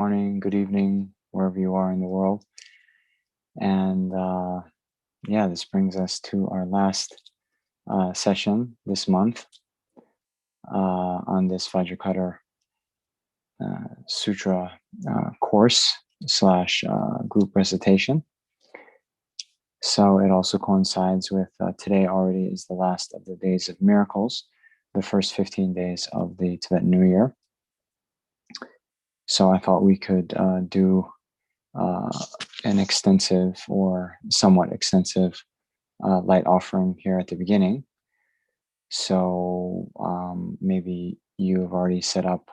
morning, good evening, wherever you are in the world. And yeah, this brings us to our last session this month on this Vajra Cutter Sutra course / group recitation. So it also coincides with today already is the last of the days of miracles, the first 15 days of the Tibetan New Year. So I thought we could do an extensive or somewhat extensive light offering here at the beginning. So maybe you have already set up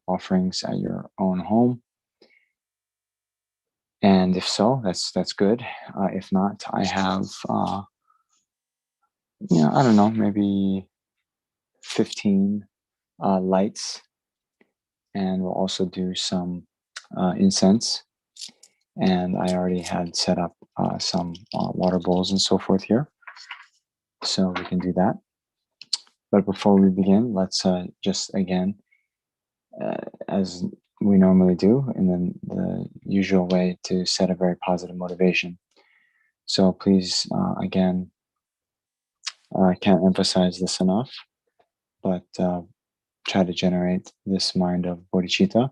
offerings at your own home. And if so, that's good. If not, I have, I don't know, maybe 15 lights. And we'll also do some incense. And I already had set up some water bowls and so forth here. So we can do that. But before we begin, let's just again, as we normally do, in the usual way, to set a very positive motivation. So please, again, I can't emphasize this enough, but try to generate this mind of bodhicitta,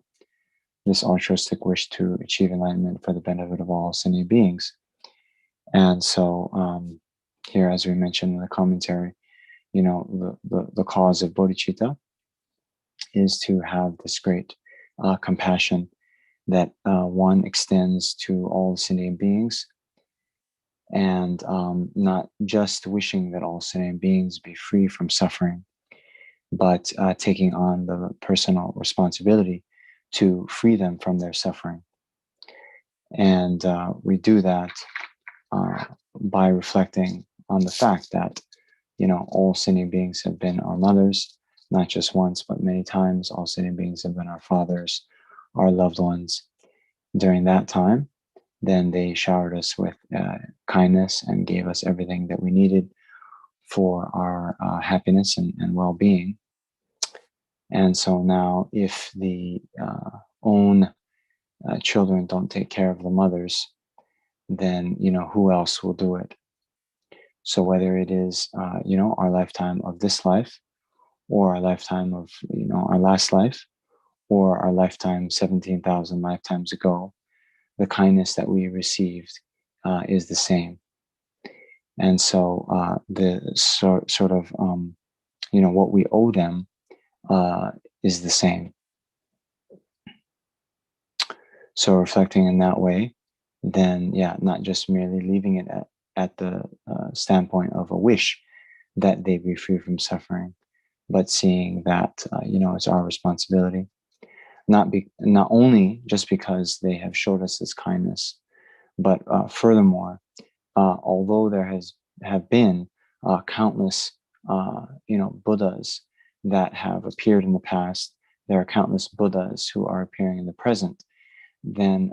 this altruistic wish to achieve enlightenment for the benefit of all sentient beings. And so here, as we mentioned in the commentary, the cause of bodhicitta is to have this great compassion that one extends to all sentient beings, and not just wishing that all sentient beings be free from suffering, but taking on the personal responsibility to free them from their suffering. And we do that by reflecting on the fact that all sentient beings have been our mothers, not just once, but many times. All sentient beings have been our fathers, our loved ones. During that time, then they showered us with kindness and gave us everything that we needed for our happiness and well-being. And so now, if the own children don't take care of the mothers, then who else will do it? So whether it is our lifetime of this life, or our lifetime of our last life, or our lifetime 17,000 lifetimes ago, the kindness that we received is the same. And so the sort of what we owe them is the same. So reflecting in that way, then not just merely leaving it at the standpoint of a wish that they be free from suffering, but seeing that it's our responsibility, not only just because they have showed us this kindness, but furthermore, although there have been countless Buddhas that have appeared in the past, there are countless Buddhas who are appearing in the present, then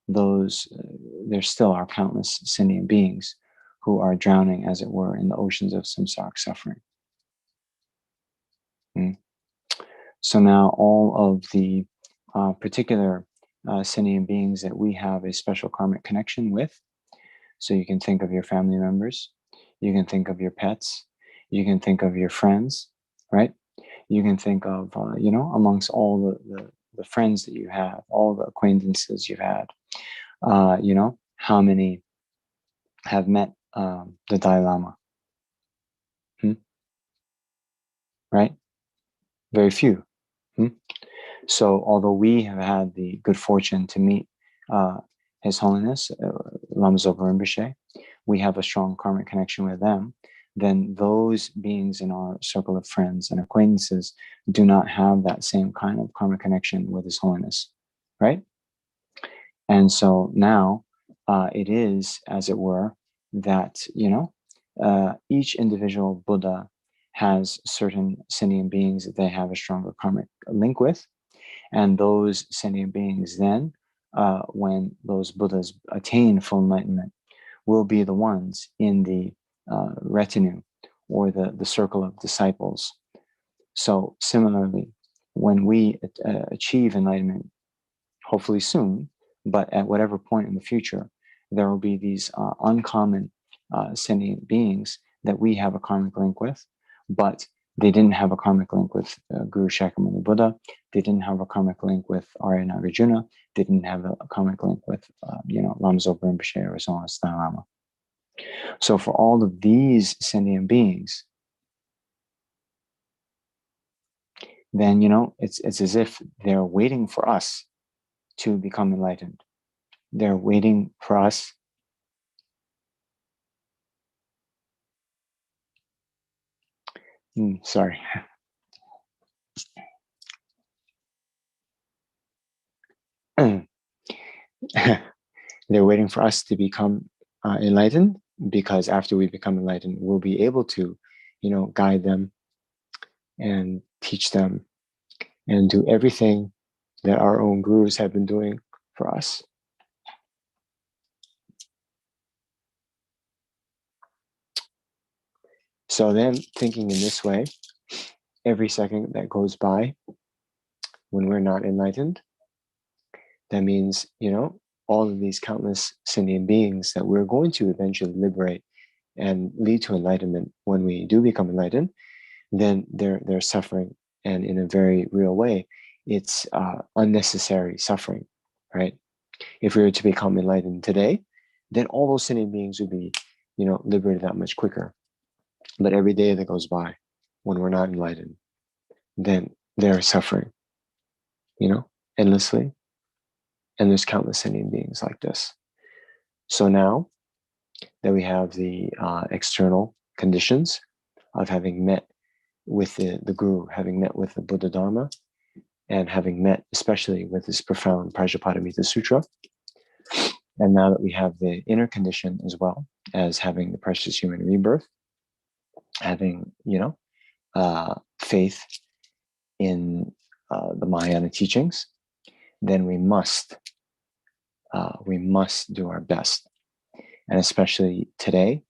there still are countless sentient beings who are drowning, as it were, in the oceans of samsaric suffering. So now all of the particular sentient beings that we have a special karmic connection with, so you can think of your family members, you can think of your pets, you can think of your friends, right? You can think of, amongst all the friends that you have, all the acquaintances you've had, how many have met the Dalai Lama? Right? Very few. So although we have had the good fortune to meet His Holiness, Lama Zopa Rinpoche, we have a strong karmic connection with them, then those beings in our circle of friends and acquaintances do not have that same kind of karmic connection with His Holiness, right? And so now it is, as it were, that, each individual Buddha has certain sentient beings that they have a stronger karmic link with. And those sentient beings then, when those Buddhas attain full enlightenment, will be the ones in the retinue or the circle of disciples. So similarly, when we achieve enlightenment, hopefully soon, but at whatever point in the future, there will be these uncommon sentient beings that we have a karmic link with, but they didn't have a karmic link with Guru Shakyamuni Buddha. They didn't have a karmic link with Arya Nagarjuna. They didn't have a karmic link with, Lama Zopa Rinpoche or so on, Dalai Lama. So for all of these sentient beings, then, it's as if they're waiting for us to become enlightened. They're waiting for us. Sorry. They're waiting for us to become enlightened, because after we become enlightened, we'll be able to, guide them and teach them and do everything that our own gurus have been doing for us. So then, thinking in this way, every second that goes by when we're not enlightened, that means, all of these countless sentient beings that we're going to eventually liberate and lead to enlightenment when we do become enlightened, then they're suffering. And in a very real way, it's unnecessary suffering, right? If we were to become enlightened today, then all those sentient beings would be, liberated that much quicker. But every day that goes by when we're not enlightened, then they're suffering, endlessly. And there's countless sentient beings like this. So now that we have the external conditions of having met with the Guru, having met with the Buddha Dharma, and having met especially with this profound Prajñāpāramitā Sutra, and now that we have the inner condition as well as having the precious human rebirth, having, faith in the Mahayana teachings, then we must do our best. And especially today,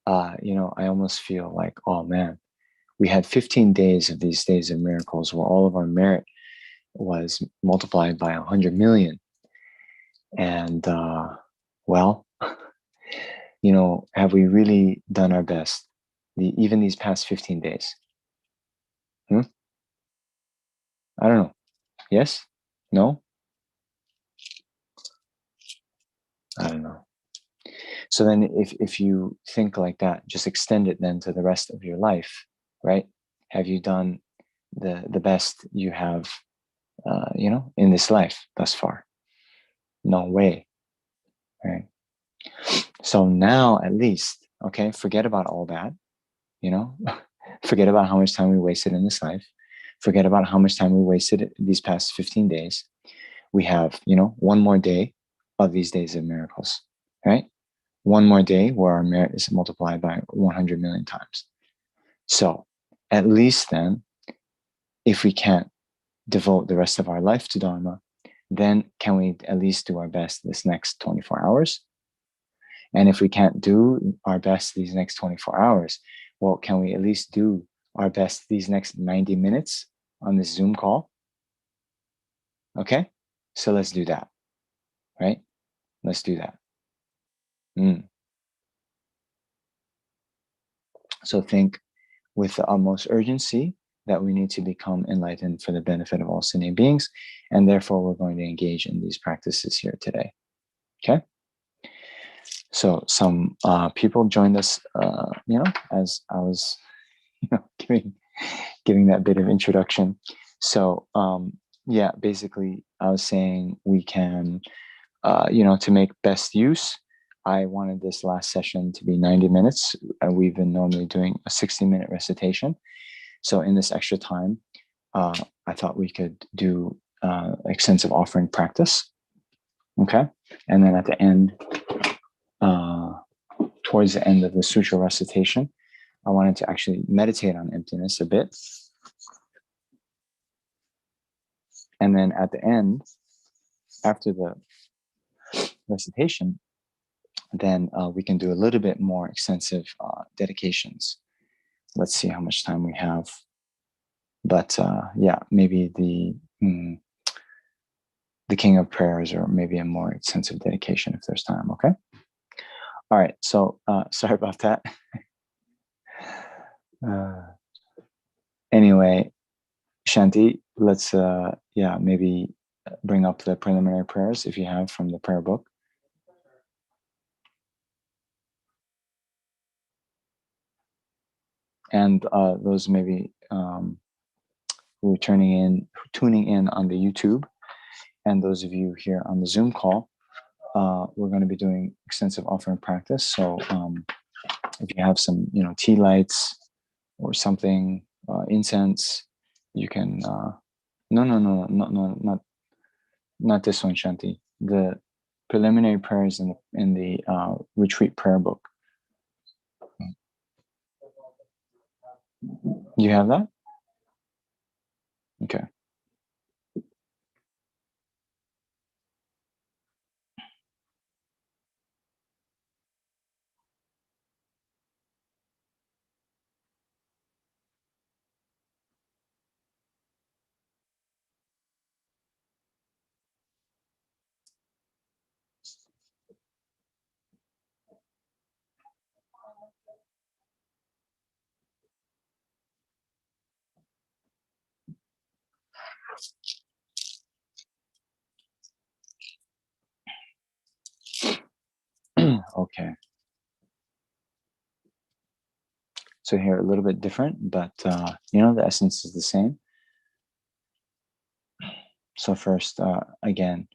I almost feel like, oh man, we had 15 days of these days of miracles where all of our merit was multiplied by 100 million. And, have we really done our best? Even these past 15 days? I don't know. Yes? No? I don't know. So then if you think like that, just extend it then to the rest of your life, right? Have you done the best you have, in this life thus far? No way, right? So now at least, okay, forget about all that, forget about how much time we wasted in this life. Forget about how much time we wasted these past 15 days. We have, one more day of these days of miracles, right? One more day where our merit is multiplied by 100 million times. So at least then, if we can't devote the rest of our life to Dharma, then can we at least do our best this next 24 hours? And if we can't do our best these next 24 hours, well, can we at least do our best these next 90 minutes on this Zoom call? Okay, so let's do that, right? Let's do that. So think with the utmost urgency that we need to become enlightened for the benefit of all sentient beings, and therefore we're going to engage in these practices here today. Okay? So some people joined us, as I was, giving that bit of introduction. So basically I was saying we can, to make best use, I wanted this last session to be 90 minutes. We've been normally doing a 60-minute recitation. So in this extra time, I thought we could do extensive offering practice. Okay. And then at the end, towards the end of the sutra recitation, I wanted to actually meditate on emptiness a bit. And then at the end, after the recitation, then we can do a little bit more extensive dedications. Let's see how much time we have. But maybe the the king of prayers, or maybe a more sense of dedication if there's time. Okay. All right. So sorry about that. Anyway, Shanti, let's maybe bring up the preliminary prayers if you have from the prayer book. And those maybe who are tuning in on the YouTube, and those of you here on the Zoom call, we're going to be doing extensive offering practice. So if you have some, tea lights or something, incense, you can. No, not this one, Shanti. The preliminary prayers in the retreat prayer book. You have that? Okay. Okay. So here a little bit different, but the essence is the same. So first, again,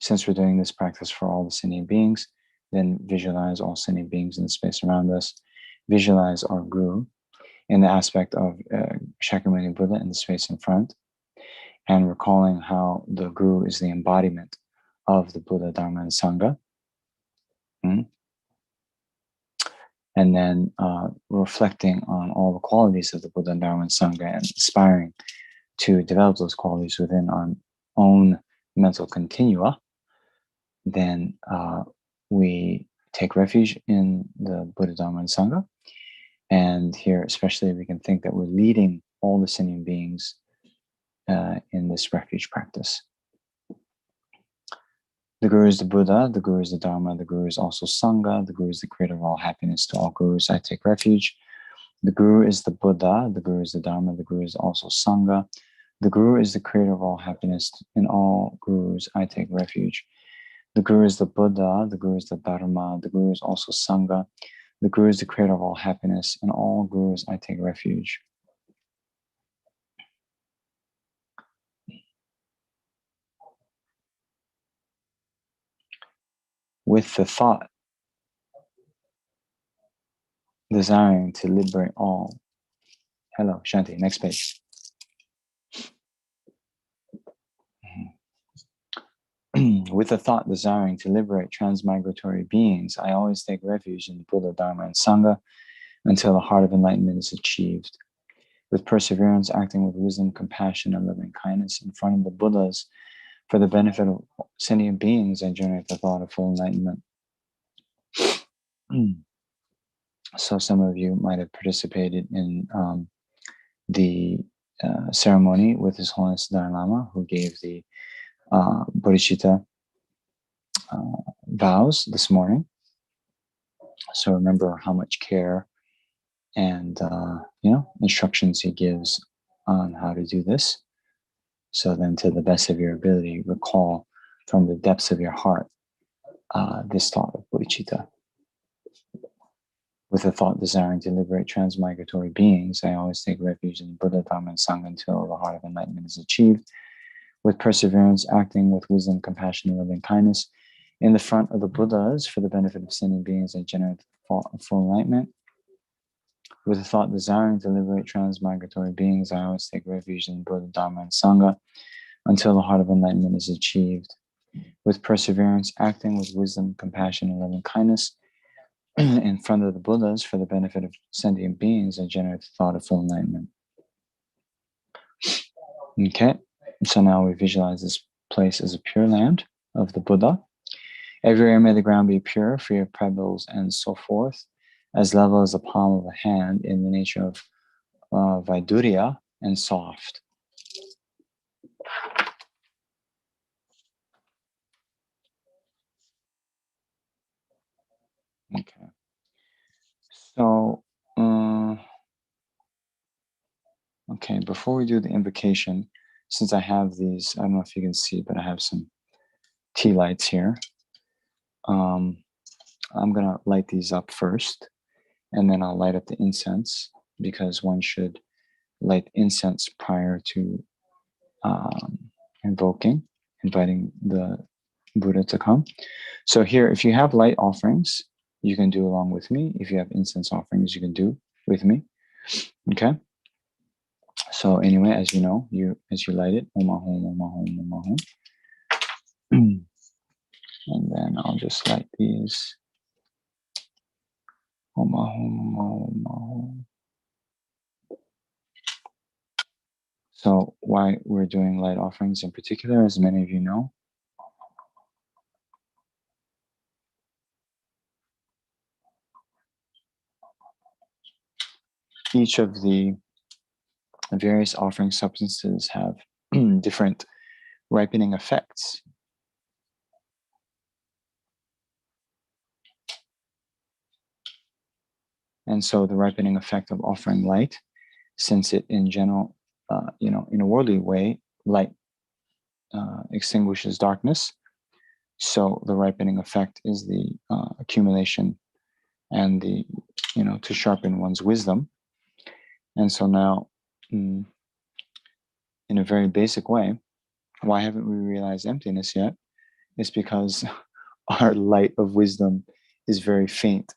since we're doing this practice for all the sentient beings, then visualize all sentient beings in the space around us. Visualize our Guru in the aspect of Shakyamuni Buddha in the space in front, and recalling how the Guru is the embodiment of the Buddha, Dharma, and Sangha. And then reflecting on all the qualities of the Buddha, Dharma, and Sangha, and aspiring to develop those qualities within our own mental continua. Then we take refuge in the Buddha, Dharma, and Sangha. And here, especially, we can think that we're leading all the sentient beings in this refuge practice. The Guru is the Buddha, the Guru is the Dharma, the Guru is also Sangha, the Guru is the creator of all happiness. To all Gurus, I take refuge. The Guru is the Buddha, the Guru is the Dharma, the Guru is also Sangha. The Guru is the creator of all happiness. In all Gurus, I take refuge. The Guru is the Buddha, the Guru is the Dharma, the Guru is also Sangha. The Guru is the creator of all happiness. In all Gurus, I take refuge. With the thought, desiring to liberate all. Hello, Shanti, next page. With the thought desiring to liberate transmigratory beings, I always take refuge in the Buddha, Dharma, and Sangha until the heart of enlightenment is achieved. With perseverance, acting with wisdom, compassion, and loving kindness in front of the Buddhas for the benefit of sentient beings, I generate the thought of full enlightenment. So some of you might have participated in the ceremony with His Holiness Dalai Lama, who gave the bodhicitta vows this morning. So remember how much care and instructions he gives on how to do this. So then, to the best of your ability, recall from the depths of your heart this thought of bodhicitta. With a thought desiring to liberate transmigratory beings, I always take refuge in the Buddha, Dharma, and Sangha until the heart of enlightenment is achieved. With perseverance, acting with wisdom, compassion, and loving kindness in the front of the Buddhas for the benefit of sentient beings, I generate full enlightenment. With a thought desiring to liberate transmigratory beings, I always take refuge in Buddha, Dharma, and Sangha until the heart of enlightenment is achieved. With perseverance, acting with wisdom, compassion, and loving kindness in front of the Buddhas for the benefit of sentient beings, I generate the thought of full enlightenment. Okay, so now we visualize this place as a pure land of the Buddha. Everywhere may the ground be pure, free of pebbles and so forth, as level as the palm of a hand, in the nature of Vaidurya, and soft. Okay, before we do the invocation, since I have these, I don't know if you can see, but I have some tea lights here. I'm going to light these up first, and then I'll light up the incense, because one should light incense prior to inviting the Buddha to come. So here, if you have light offerings, you can do along with me. If you have incense offerings, you can do with me. Okay. So anyway, as you know, as you light it, Om Ahom, Om Ahom, Om Ahom. And then I'll just light these. Om Ahom, Om Ahom. So why we're doing light offerings in particular, as many of you know, each of the various offering substances have different ripening effects. And so the ripening effect of offering light, since it in general, in a worldly way, light extinguishes darkness. So the ripening effect is the accumulation and the, to sharpen one's wisdom. And so now, in a very basic way, why haven't we realized emptiness yet? It's because our light of wisdom is very faint.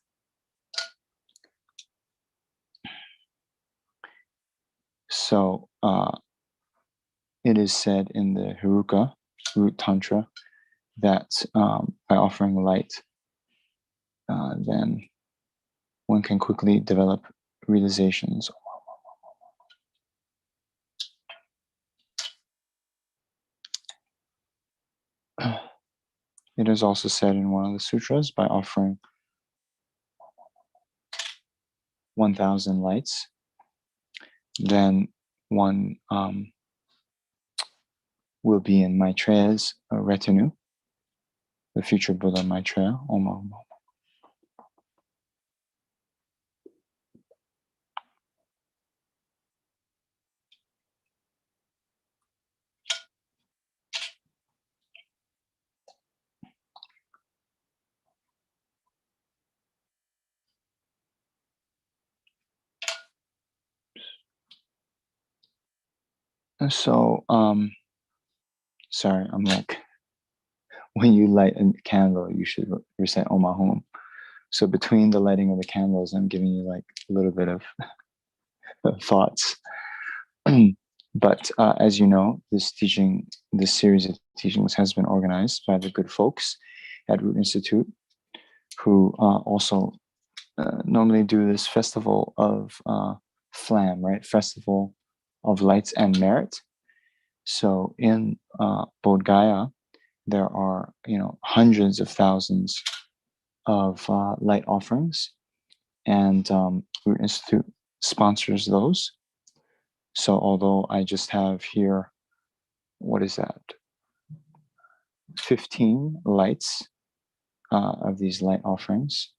So it is said in the Heruka, Root Tantra, that by offering light, then one can quickly develop realizations. It is also said in one of the sutras, by offering 1,000 lights, then one will be in Maitreya's retinue, the future Buddha Maitreya. Om Om. So, sorry, I'm like, when you light a candle, you should recite Om Ahom. So between the lighting of the candles, I'm giving you like a little bit of thoughts. But as you know, this series of teachings has been organized by the good folks at Root Institute, who also normally do this festival of Flam, right? Festival of Lights and Merit. So in Bodh Gaya, there are hundreds of thousands of light offerings, and Root Institute sponsors those. So although I just have here, what is that? 15 lights of these light offerings.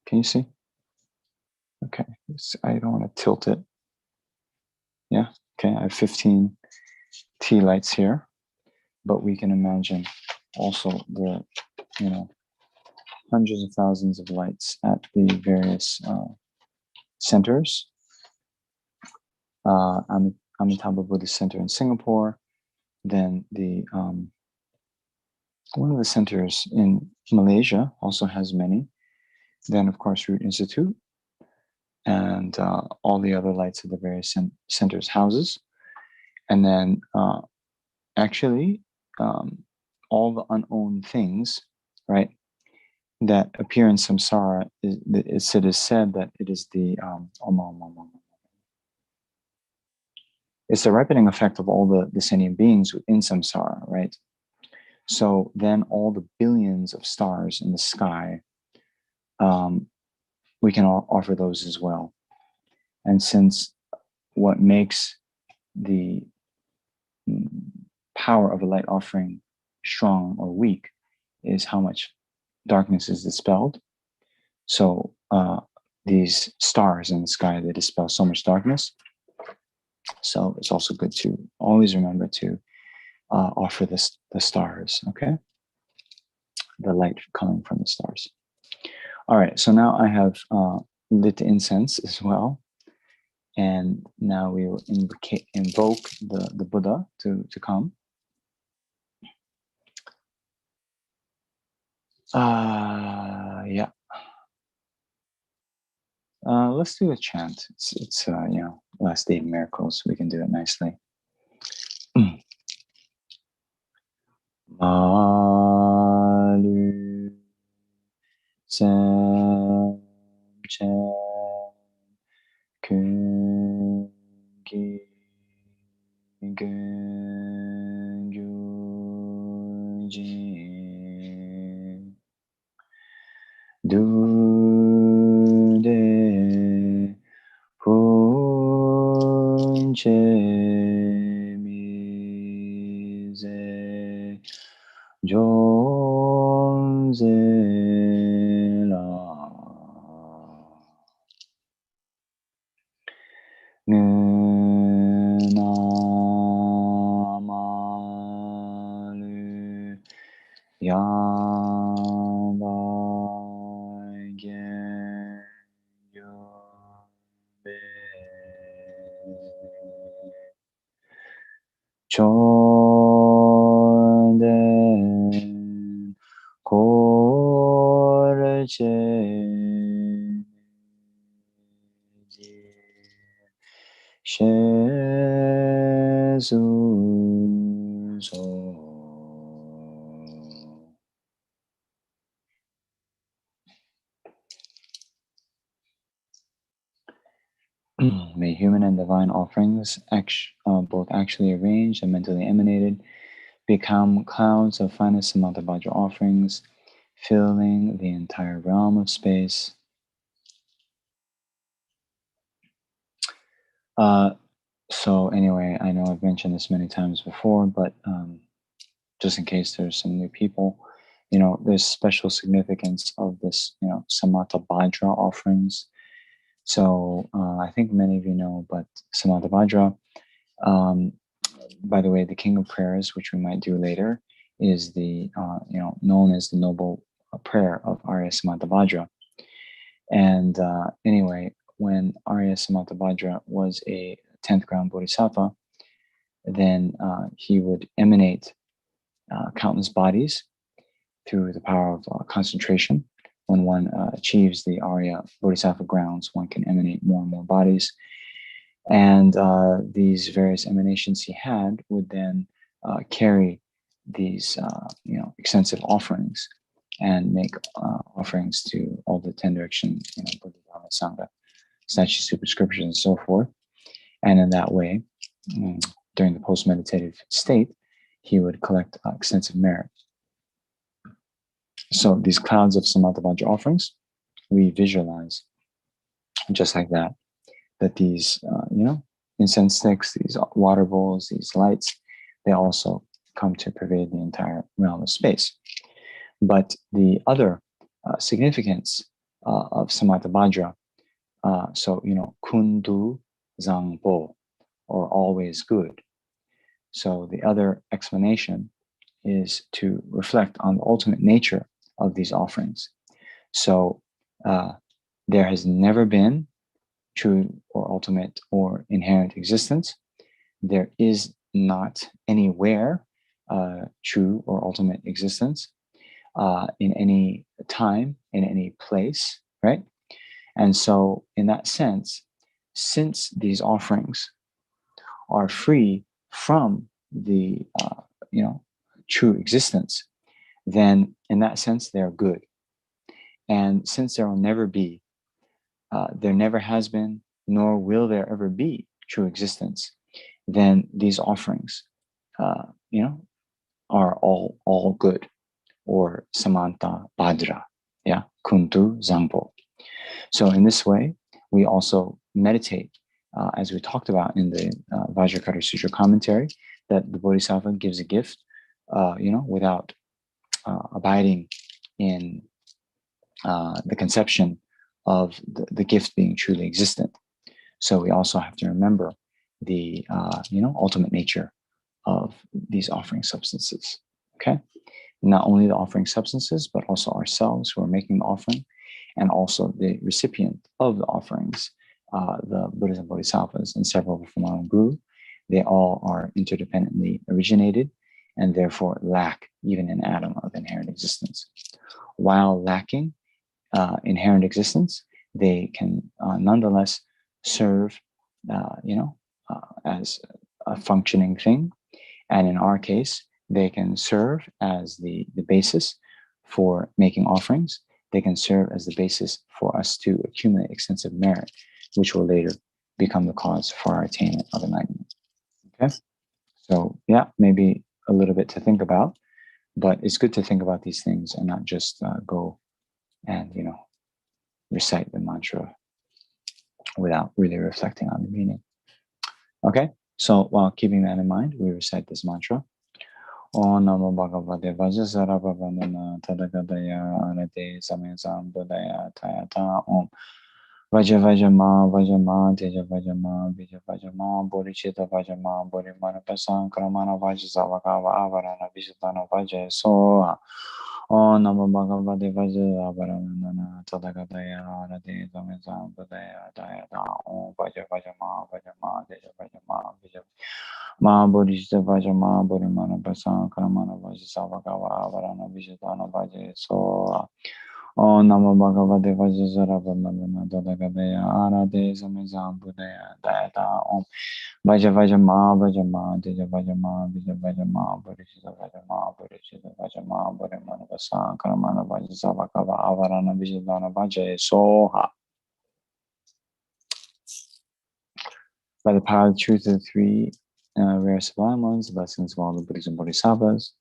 Can you see? Okay, I don't want to tilt it. Yeah, okay, I have 15 tea lights here, but we can imagine also the, hundreds of thousands of lights at the various centers. Amitabha Buddhist Center in Singapore, then the one of the centers in Malaysia also has many. Then, of course, Root Institute, and all the other lights of the various centers' houses. And then actually, all the unowned things, right, that appear in samsara, it is said that it is the it's the ripening effect of all the sentient beings within samsara, right? So then all the billions of stars in the sky, we can all offer those as well. And since what makes the power of a light offering strong or weak is how much darkness is dispelled. So these stars in the sky, they dispel so much darkness. So it's also good to always remember to offer the stars, okay? The light coming from the stars. All right, so now I have lit incense as well. And now we will invoke the Buddha to come. Yeah. Let's do a chant. It's you know, last day of miracles. We can do it nicely. Malu Sam Chan Kungi Gungyuji Dude Punche Mize Jonzela Namalu Yanda Gen Yombe Chonden Korche Shezuzo. May human and divine offerings, both actually arranged and mentally emanated, become clouds of finest Samatha Vajra offerings, filling the entire realm of space. So anyway, I know I've mentioned this many times before, but just in case there's some new people, you know, there's special significance of this, you know, Samatha Vajra offerings. So I think many of you know, but Samatha Vajra, by the way, the King of Prayers, which we might do later, is the, you know, known as the noble prayer of Arya Samatha Vajra. And anyway, when Arya Samatha Vajra was a 10th ground bodhisattva, then he would emanate countless bodies through the power of concentration. When one achieves the Arya Bodhisattva grounds, one can emanate more and more bodies. And these various emanations he had would then carry these, you know, extensive offerings and make offerings to all the 10 direction, you know, Buddha, Dharma, Sangha, statues, superscriptions, and so forth. And in that way, during the post-meditative state, he would collect extensive merit. So these clouds of Samatha Vajra offerings, we visualize just like that, that these, you know, incense sticks, these water bowls, these lights, they also come to pervade the entire realm of space. But the other significance of Samatha Vajra, so, you know, kundu zangpo, or always good. So the other explanation is to reflect on the ultimate nature of these offerings. So there has never been true or ultimate or inherent existence. There is not anywhere true or ultimate existence in any time, in any place, right? And so in that sense, since these offerings are free from the, you know, true existence, then in that sense, they're good. And since there will never be, there never has been, nor will there ever be true existence, then these offerings, you know, are all good, or Samanta Bhadra, yeah, Kuntu Zangpo. So in this way, we also meditate, as we talked about in the Vajra Cutter Sutra commentary, that the Bodhisattva gives a gift, you know, without abiding in the conception of the gift being truly existent. So we also have to remember the ultimate nature of these offering substances. Okay, not only the offering substances, but also ourselves who are making the offering, and also the recipient of the offerings, the Buddhas and Bodhisattvas, and several from our own Guru. They all are interdependently originated and therefore lack even an atom of inherent existence. While lacking inherent existence, they can nonetheless serve, as a functioning thing. And in our case, they can serve as the basis for making offerings. They can serve as the basis for us to accumulate extensive merit, which will later become the cause for our attainment of enlightenment. Okay? So yeah, maybe a little bit to think about, but it's good to think about these things and not just go and, recite the mantra without really reflecting on the meaning. Okay? So while keeping that in mind, we recite this mantra. Om Namo Bhagavate Vajra Cutter Tadakataya Arate Samesam Buddhaya Tayata Om Vajra Vajra Ma Teja Vajra Ma Vijja Vajra Ma Bodhicitta Vajra Ma Bodhi Manipasam Kramana Vajra Savakava Avarana Vishatana Vajra Soha Om Namo Bhagavate Vajra Tadakataya Arate Samesam Buddhaya Tayata Om Vajra Vajra Ma Teja Vajra Ma Vijja Ma Bodhicitta Vajra Ma Bodhi Manipasam Kramana Vajra Savakava Avarana Vishatana Vajra Soha Om Namo Bhagavate Vajra Tadakataya Arate Samesam Buddhaya Tayata Om Vajra Vajra Ma Teja Vajra Ma Vijja Vajra Ma Bodhicitta Vajra Ma Bodhicitta Vajra Ma Bodhi Manipasam Kramana Vajra Savakava Avarana Vishatana Vajra Soha. By the power of the truth of the three rare sublime ones, the blessings of all the Buddhas and Bodhisattvas,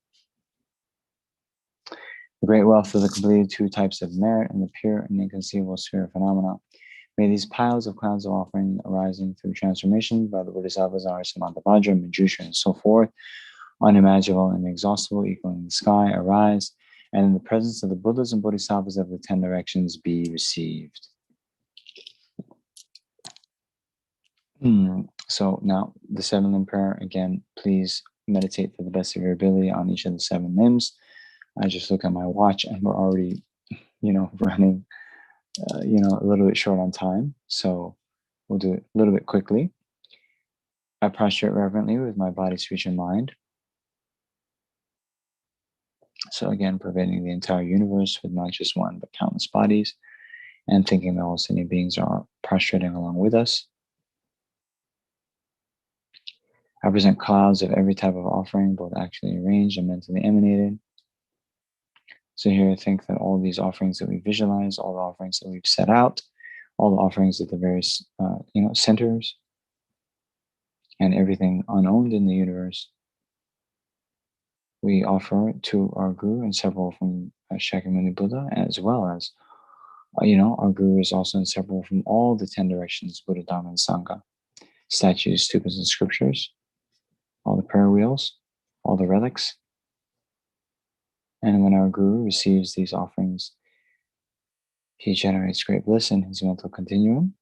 the great wealth of the completed two types of merit, and the pure and inconceivable sphere of phenomena. May these piles of clouds of offering arising through transformation by the Bodhisattvas, Samanta Vajra, Manjushri, and so forth, unimaginable and inexhaustible, equaling the sky, arise, and in the presence of the Buddhas and Bodhisattvas of the 10 directions be received. So now the 7 limb prayer, again, please meditate to the best of your ability on each of the 7 limbs. I just look at my watch and we're already, running, a little bit short on time. So we'll do it a little bit quickly. I prostrate reverently with my body, speech, and mind. So again, pervading the entire universe with not just one, but countless bodies, and thinking that all sentient beings are prostrating along with us. I present clouds of every type of offering, both actually arranged and mentally emanated. So here I think that all these offerings that we visualize, all the offerings that we've set out, all the offerings at the various centers, and everything unowned in the universe, we offer to our Guru and several from Shakyamuni Buddha, as well as, our Guru is also inseparable from all the 10 directions, Buddha, Dhamma, and Sangha, statues, stupas, and scriptures, all the prayer wheels, all the relics. And when our Guru receives these offerings, he generates great bliss in his mental continuum.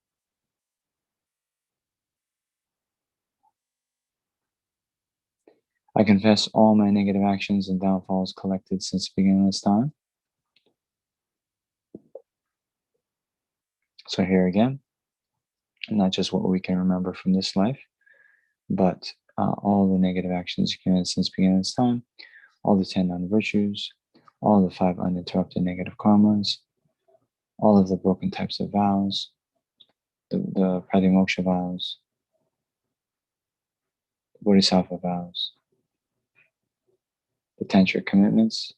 I confess all my negative actions and downfalls collected since the beginning of this time. So here again, not just what we can remember from this life, but all the negative actions accumulated since the beginning of this time, all the 10 non-virtues, all the 5 uninterrupted negative karmas, all of the broken types of vows, the pratimoksha vows, the bodhisattva vows, the tantric commitments,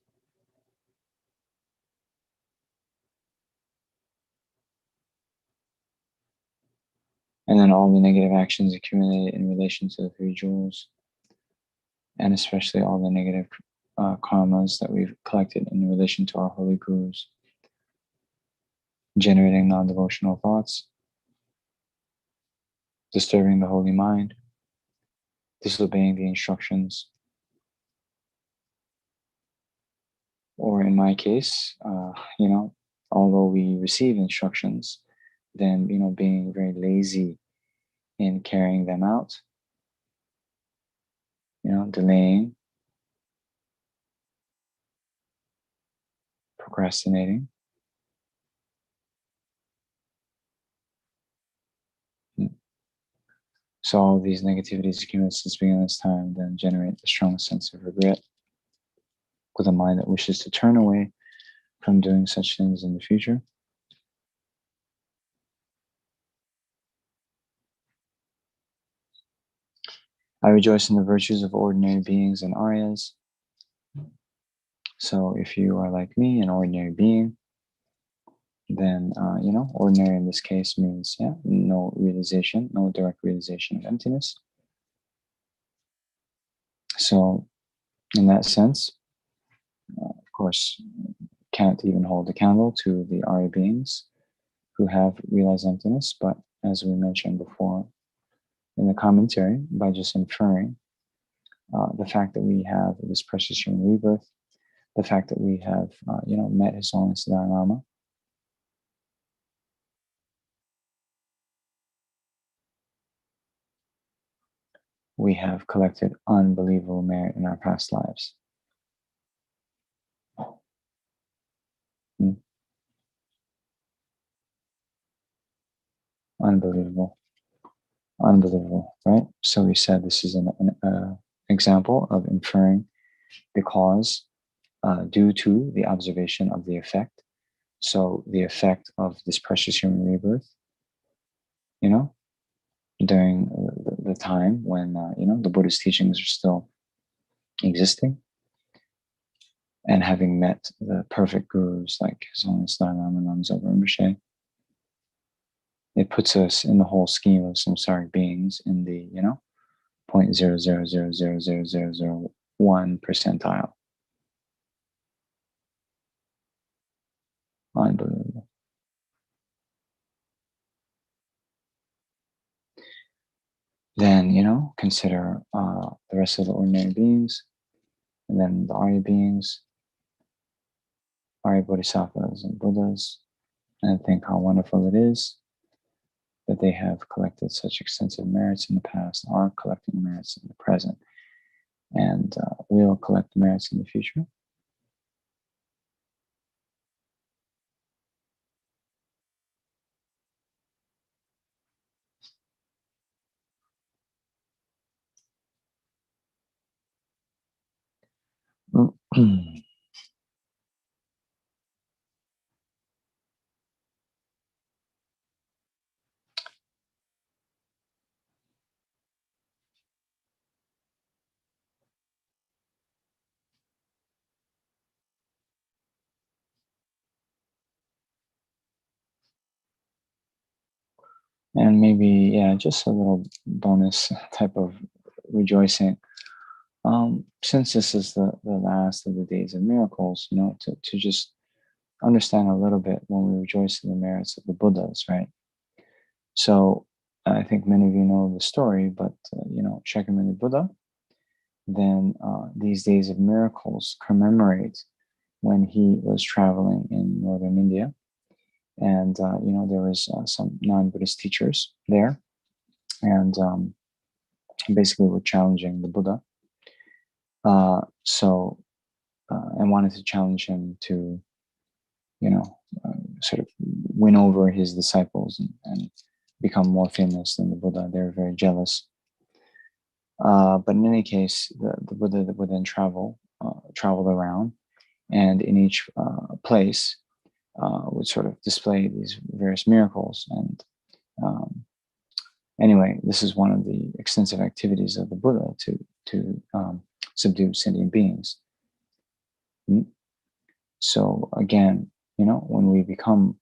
and then all the negative actions accumulated in relation to the 3 jewels, and especially all the negative karmas that we've collected in relation to our holy gurus, generating non-devotional thoughts, disturbing the holy mind, disobeying the instructions, or in my case, although we receive instructions, then, being very lazy in carrying them out, delaying, procrastinating. So all of these negativities accumulate since the beginning of this time, then generate the strongest sense of regret with a mind that wishes to turn away from doing such things in the future. I rejoice in the virtues of ordinary beings and Aryas. So if you are like me, an ordinary being, then, ordinary in this case means, no realization, no direct realization of emptiness. So in that sense, of course, can't even hold a candle to the Arya beings who have realized emptiness. But as we mentioned before in the commentary, by just inferring the fact that we have this precious human rebirth, the fact that we have, met His Holiness the Dalai Lama, we have collected unbelievable merit in our past lives. Unbelievable, right? So we said this is an example of inferring the cause due to the observation of the effect. So the effect of this precious human rebirth, during the time when, the Buddhist teachings are still existing, and having met the perfect gurus like His Holiness Dalai Lama and Lama Zopa Rinpoche, it puts us in the whole scheme of samsaric beings in the, 0.00000001 percentile. Unbelievable. Then, consider the rest of the ordinary beings, and then the Arya beings, Arya Bodhisattvas and Buddhas, and think how wonderful it is that they have collected such extensive merits in the past, are collecting merits in the present, and will collect merits in the future. And maybe, just a little bonus type of rejoicing. Since this is the last of the days of miracles, to just understand a little bit when we rejoice in the merits of the Buddhas, right? So I think many of you know the story, but, Shakyamuni Buddha, then these days of miracles commemorate when he was traveling in northern India. And, there was some non-Buddhist teachers there, and basically were challenging the Buddha. And wanted to challenge him to, sort of win over his disciples and become more famous than the Buddha. They were very jealous. But in any case, the Buddha would then traveled around, and in each place would sort of display these various miracles. And anyway, this is one of the extensive activities of the Buddha to subdue sentient beings. So again, when we become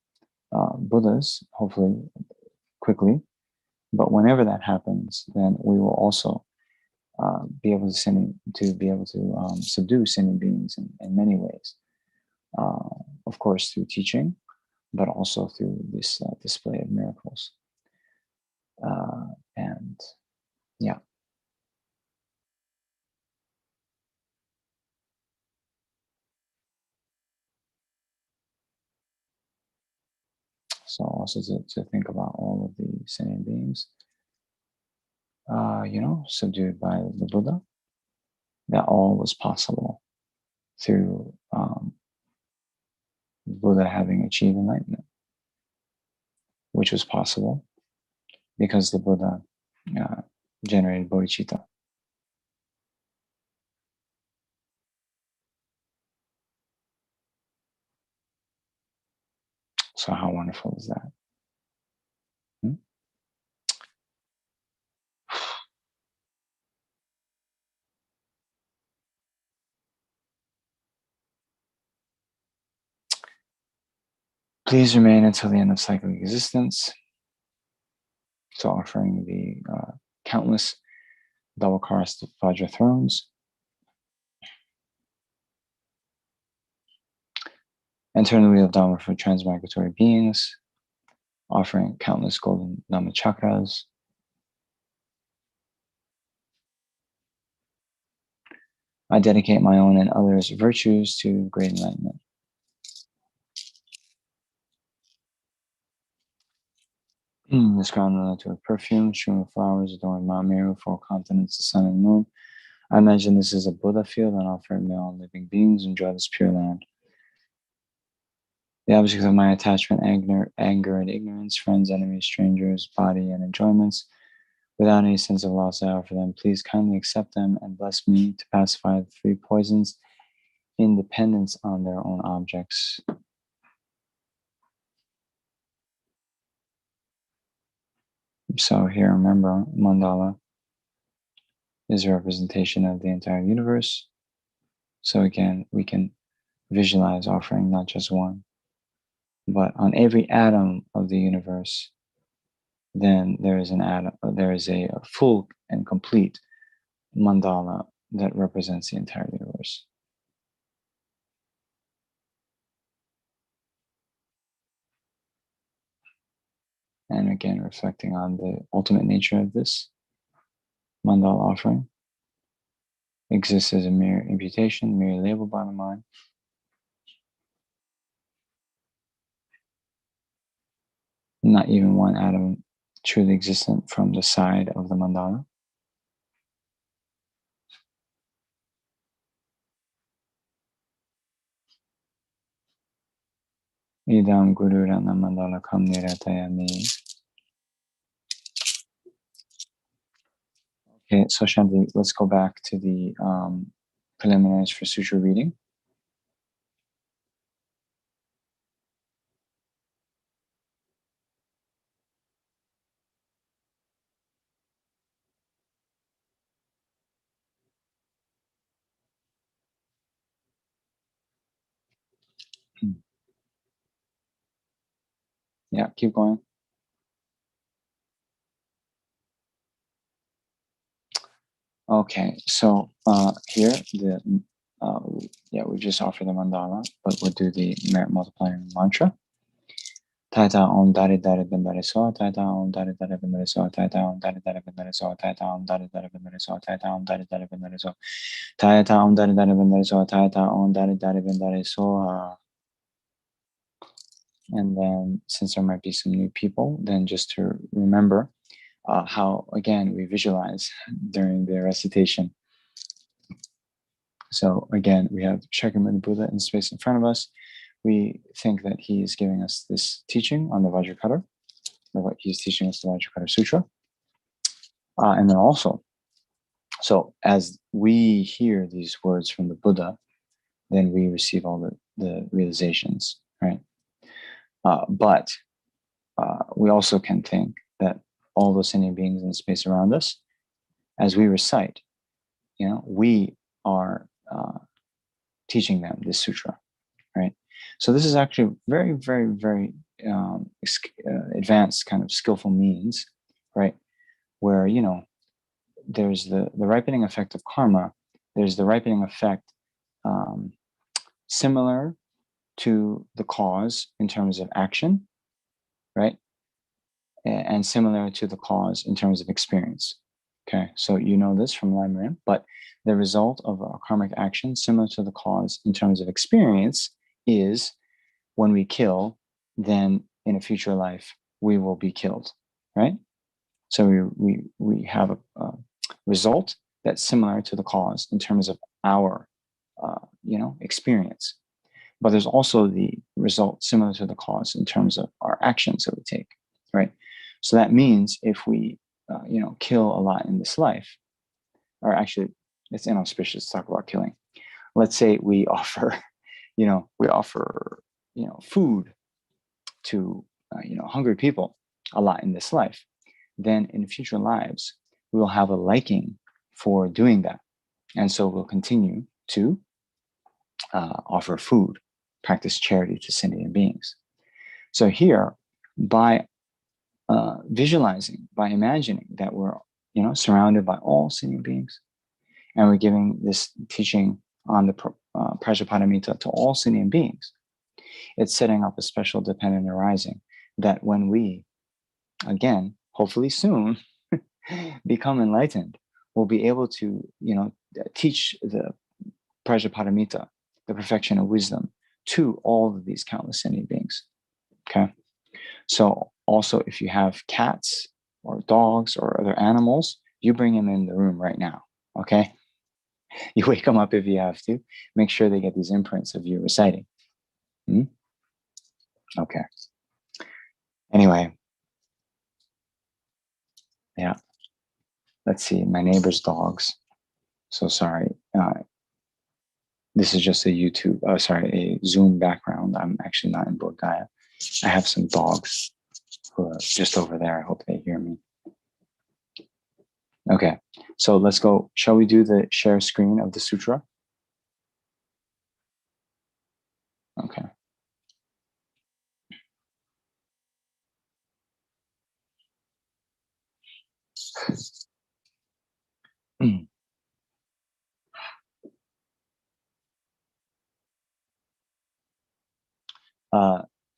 Buddhas, hopefully quickly, but whenever that happens, then we will also be able to subdue sentient beings in many ways. Of course, through teaching, but also through this display of miracles. And yeah. So also to think about all of the sentient beings, subdued by the Buddha, that all was possible through Buddha having achieved enlightenment, which was possible because the Buddha generated bodhicitta. So how wonderful is that? Please remain until the end of cyclic existence. So offering the countless double-crossed Vajra thrones. And turn the wheel of Dharma for transmigratory beings, offering countless golden Dhamma chakras. I dedicate my own and others' virtues to great enlightenment. This ground relative to a perfume, strewn with flowers, adorned Mount Meru, 4 continents, the sun and the moon. I imagine this is a Buddha field and offer it to all living beings. Enjoy this pure land. The objects of my attachment, anger and ignorance, friends, enemies, strangers, body, and enjoyments, without any sense of loss I offer them, please kindly accept them and bless me to pacify the 3 poisons in dependence on their own objects. So here, remember, mandala is a representation of the entire universe. So again, we can visualize offering not just one, but on every atom of the universe, then there is a full and complete mandala that represents the entire universe. And again, reflecting on the ultimate nature of this mandala offering, exists as a mere imputation, mere label by the mind. Not even one atom truly existent from the side of the mandala. Idam Guru Rana Mandala Kam Niratayami. Okay, so Shanti, let's go back to the preliminaries for sutra reading. Yeah, keep going. Okay, so here we just offer the mandala, but we'll do the merit multiplying mantra. Taita Om Dari Dari Bindari So, Taita Om Dari Dari Bindari So, Taita Om Dari Dari Bindari So, Taita Om Dari Dari Bindari So, Taita Om Dari Dari Bindari So, Taita Om Dari Dari Bindari So, Taita Om Dari Dari Bindari So. And then, since there might be some new people, then just to remember how, again, we visualize during the recitation. So again, we have Shakyamuni Buddha in space in front of us. We think that he is giving us this teaching on the Vajra Cutter, or what he's teaching us the Vajra Cutter Sutra. And then also, so as we hear these words from the Buddha, then we receive all the realizations, right? But we also can think that all those sentient beings in the space around us, as we recite, we are teaching them this sutra, right? So this is actually very, very, very advanced kind of skillful means, right? Where, there's the ripening effect of karma. There's the ripening effect similar to the cause in terms of action, right? And similar to the cause in terms of experience. Okay, so you know this from Lama, but the result of a karmic action similar to the cause in terms of experience is when we kill, then in a future life, we will be killed, right? So we have a result that's similar to the cause in terms of our, experience. But there's also the result similar to the cause in terms of our actions that we take, right? So that means if we, kill a lot in this life, or actually, it's inauspicious to talk about killing. Let's say we offer, food to, hungry people a lot in this life. Then in future lives, we will have a liking for doing that. And so we'll continue to offer food, practice charity to sentient beings. So here, by visualizing, by imagining that we're, surrounded by all sentient beings, and we're giving this teaching on the Prajñāpāramitā to all sentient beings, it's setting up a special dependent arising that when we, again, hopefully soon, become enlightened, we'll be able to, teach the Prajñāpāramitā, the perfection of wisdom, to all of these countless sentient beings. Okay. So also, if you have cats or dogs or other animals, you bring them in the room right now. Okay. You wake them up if you have to. Make sure they get these imprints of you reciting. Okay. Anyway. Yeah. Let's see. My neighbor's dogs. So sorry. This is just a a Zoom background. I'm actually not in Bodh Gaya. I have some dogs who are just over there. I hope they hear me. Okay, so let's go. Shall we do the share screen of the sutra? Okay.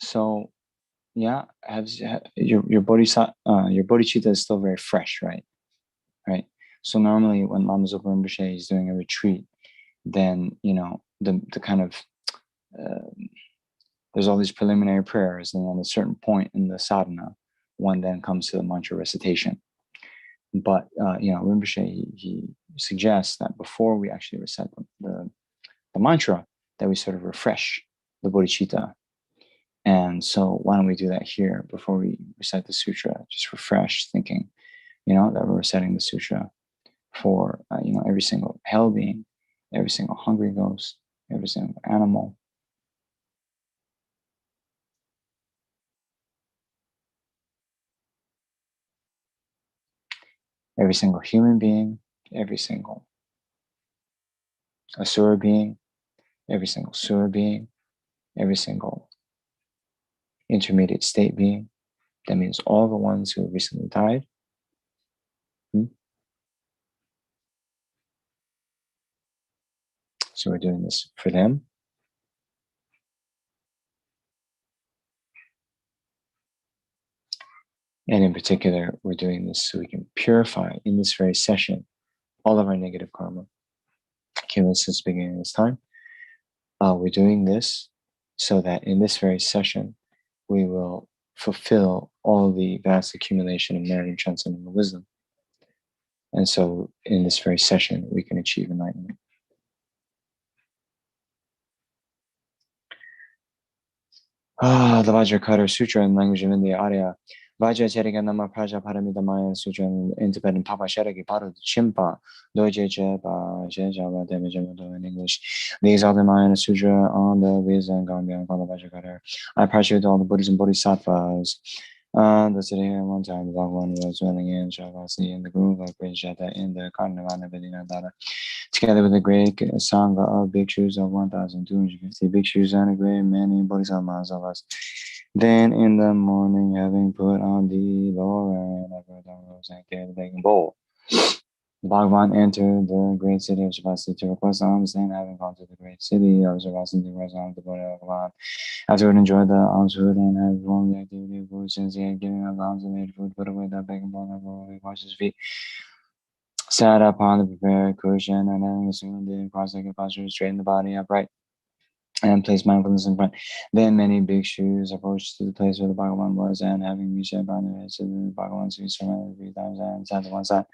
So yeah, your bodhicitta is still very fresh, right? Right. So normally when Lama Zopa Rinpoche is doing a retreat, then the kind of there's all these preliminary prayers, and at a certain point in the sadhana, one then comes to the mantra recitation. But Rinpoche he suggests that before we actually recite the mantra, that we sort of refresh the bodhicitta. And so why don't we do that here before we recite the sutra? Just refresh, thinking, that we're reciting the sutra for every single hell being, every single hungry ghost, every single animal. Every single human being, every single asura being, every single sura being, every single intermediate state being. That means all the ones who have recently died. So we're doing this for them. And in particular, we're doing this so we can purify in this very session all of our negative karma. Accumulated since the beginning of this time. We're doing this so that in this very session, we will fulfill all the vast accumulation of merit and transcendental wisdom. And so in this very session, we can achieve enlightenment. The Vajra Cutter Sutra in language of India, Arya. Vajracchedikā Prajñāpāramitā Sutra in Tibetan, Papa Sheraki Paru Chimpa, Doje Chepa, Shejava, Devajamato in English. The exalted Mahayana Sutra on the wisdom Gambia called the Vajra Cutter. I appreciate all the Buddhas and Bodhisattvas. The city at one time, the Bhagavan was dwelling in Shavasi in the groove of Great Shata in the Karnavana Vedinadara. Together with a great Sangha of bhikshus of 1,250 bhikshus and a great many bodhisattvas of us. Then in the morning, having put on the lower and upper rose and carried the begging bowl, the Bhagavan entered the great city of Shavasi to request alms. Then having gone to the great city of Shavasi to request alms, the Buddha Bhagavan afterward enjoyed the alms food and had performed the activity of food. Since he had given up alms and made food, put away the begging bowl and washed his feet, sat upon the prepared cushion, and having assumed the cross-legged posture, straightened the body upright. and placed mindfulness in front. Then many bhikshus approached to the place where the Bhagavan was, and having reached their boundary, said the Bhagavan to be surrendered 3 times and sat to one side.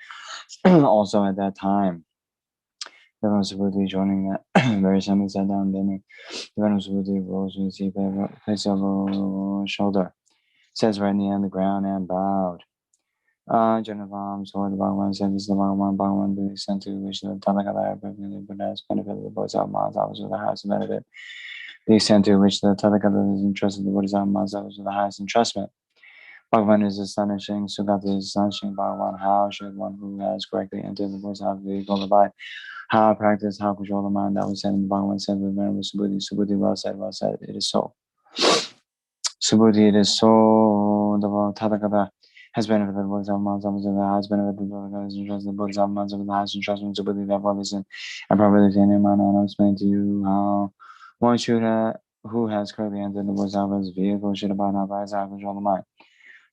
Also at that time, the Venerable Subhuti joining that very assembly sat down. Then the Venerable Subhuti rose with his placed over shoulder, says right knee on the ground, and bowed. Janavam, so the Bhagavan said, this is the Bhagavan being sent to which the Tathagata Buddha has benefited the Bodhisattva Mahasabhas with the highest benefit. The extent to which the Tathagata is entrusted the Bodhisattva Mahasabhas with the highest entrustment. Bhagavan is astonishing, Sugata is astonishing. Bhagavan, how should one who has correctly entered the Bodhisattva vehicle abide? How practice, how control the mind? That was said in the Bhagavan said with Venerable Subhuti. Subhuti, well said, it is so. Subhuti, it is so. The Tathagata has benefited the Bodhisattva Mahasabhas with the highest benefit. The Tathagata is entrusted the Bodhisattva Mahasabhas with the highest entrustment. Subhuti, therefore listen and properly listen in mind, and I'll explain to you how one should who has correctly entered the Bodhisattva's vehicle should abide not by how control the mind.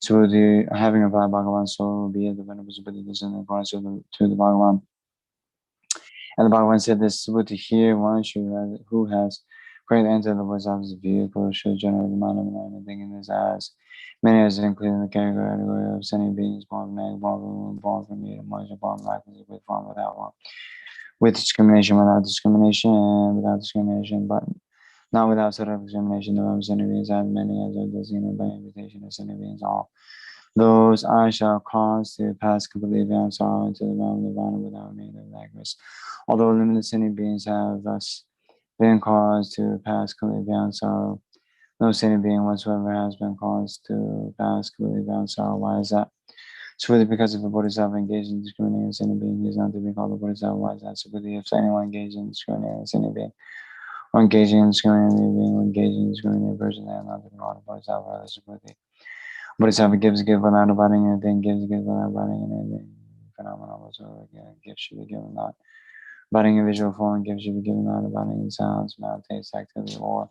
Subhuti, having replied Bhagavan, so be it. The Venerable Subhuti listened in accordance to the Bhagavan. And the Bhagavan said this, Subhuti, here one who has correctly entered the Bodhisattva's vehicle should generate the mind of enlightenment, thinking this as many as including the category of sentient beings, born from egg, born from meat, moisture, born from life, with form, without form, with discrimination, without discrimination, but not without sort of discrimination. The realms sentient beings as many as are designated by invitation of sentient beings, all those I shall cause to pass completely beyond sorrow into the realm of nirvana without negative agonists. Although limited sentient beings have thus been caused to pass completely beyond sorrow, no sentient being whatsoever has been caused to pass completely beyond sorrow. Why is that? Simply because if a Bodhisattva engaged in discriminating a sentient being, he is not to be called a Bodhisattva. Why is that? Simply if anyone engaged in discriminating a sentient being, or engaging in discriminating a being, or engaging in discriminating a person, they are not to be called a Bodhisattva. Simply Bodhisattva gives without abiding anything, gives without abiding anything. Phenomena whatsoever gift should be given not abiding in visual form, gift should be given not abiding in sounds, smell, taste, activity, or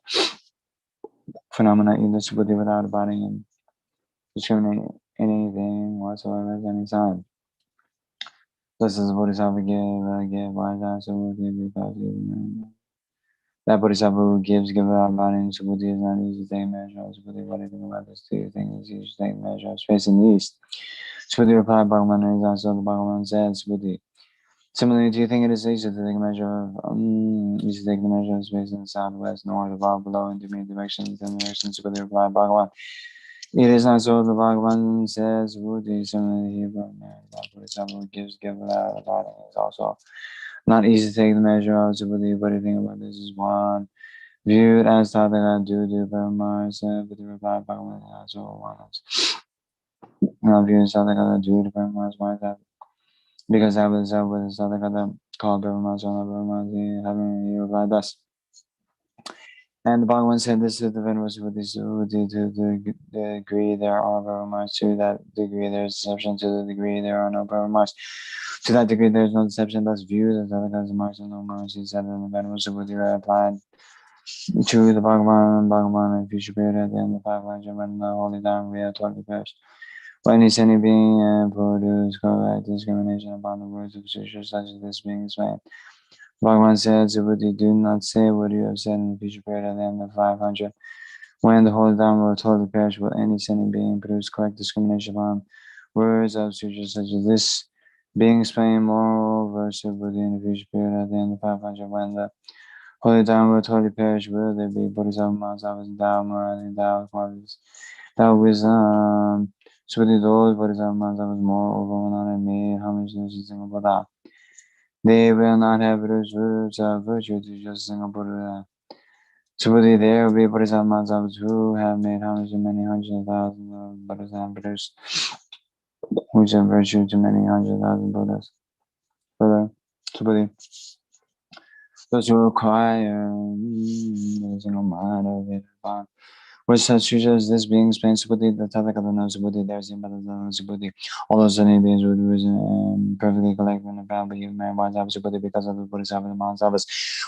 phenomena either Subhuti without abiding in discriminating anything whatsoever at any time. Thus does the Bodhisattva give why is that Subhuti because that Bodhisattva who gives without abiding Subhuti is not easy to take measure of Subhuti. What do you think about this? Do you think it's easy to take measure of space in the east? Subhuti replied, Bhagavan is also the Bhagavan said, Subhuti. Similarly, do you think it is easy to take a measure of easy to take the measure of space in the southwest, north, above, below, intermediate directions, and directions? Subhuti replied, Bhagavan. It is not so. The Bhagavan says, Subhuti. Similarly, he that Bodhisattva gives without abiding is also not easy to take the measure of Subhuti. What do you think about this? Is one viewed as Tathagata do very much, but the reply of Bhagavan is also one is not viewed as Tathagata do very much. Why is that? Because that was Tathagata called Brahma's or Brahma's, having he replied thus. And the Bhagavan said this to the Venerable Subhuti, to the degree there are Brahmas, to that degree there is deception, to the degree there are no Brahmas. To that degree there is no deception, thus viewed as Tathagata's marks and no marks. He said, and the Venerable Subhuti replied to the Bhagavan in future period at the end of 500 when the holy Dharma we have totally perished. When is any being produce correct discrimination upon the words of sutras such as this being explained? Bhagavan said, Subhuti, do not say what you have said in the future period at the end of 500. When the holy Dharma will totally perish, will any sentient being produce correct discrimination upon words of sutras such as this being explained? Moreover, Subhuti, in the future period at the end of 500, when the holy Dharma will totally perish, will there be Bodhisattva Mahasabhas, endowed morality, endowed qualities, endowed wisdom? Subhuti, those Bodhisattva Mahasabhas, moreover, will not have made homage to a single Buddha. They will not have roots of virtue to just a single Buddha. Subhuti, there will be Bodhisattva Mahasabhas who have made homage to many hundreds of thousands of Buddhas and produced roots of virtue to many hundreds of thousands of Buddhas. Further, Subhuti, those who require a single mind of it upon with such sutras, this being explained, Subhuti, the Tathagata knows Subhuti, there is the Subhuti. All those sentient beings would be perfectly collected in the family human man, Subhuti, because of the Bodhisattva, the Mahasabhas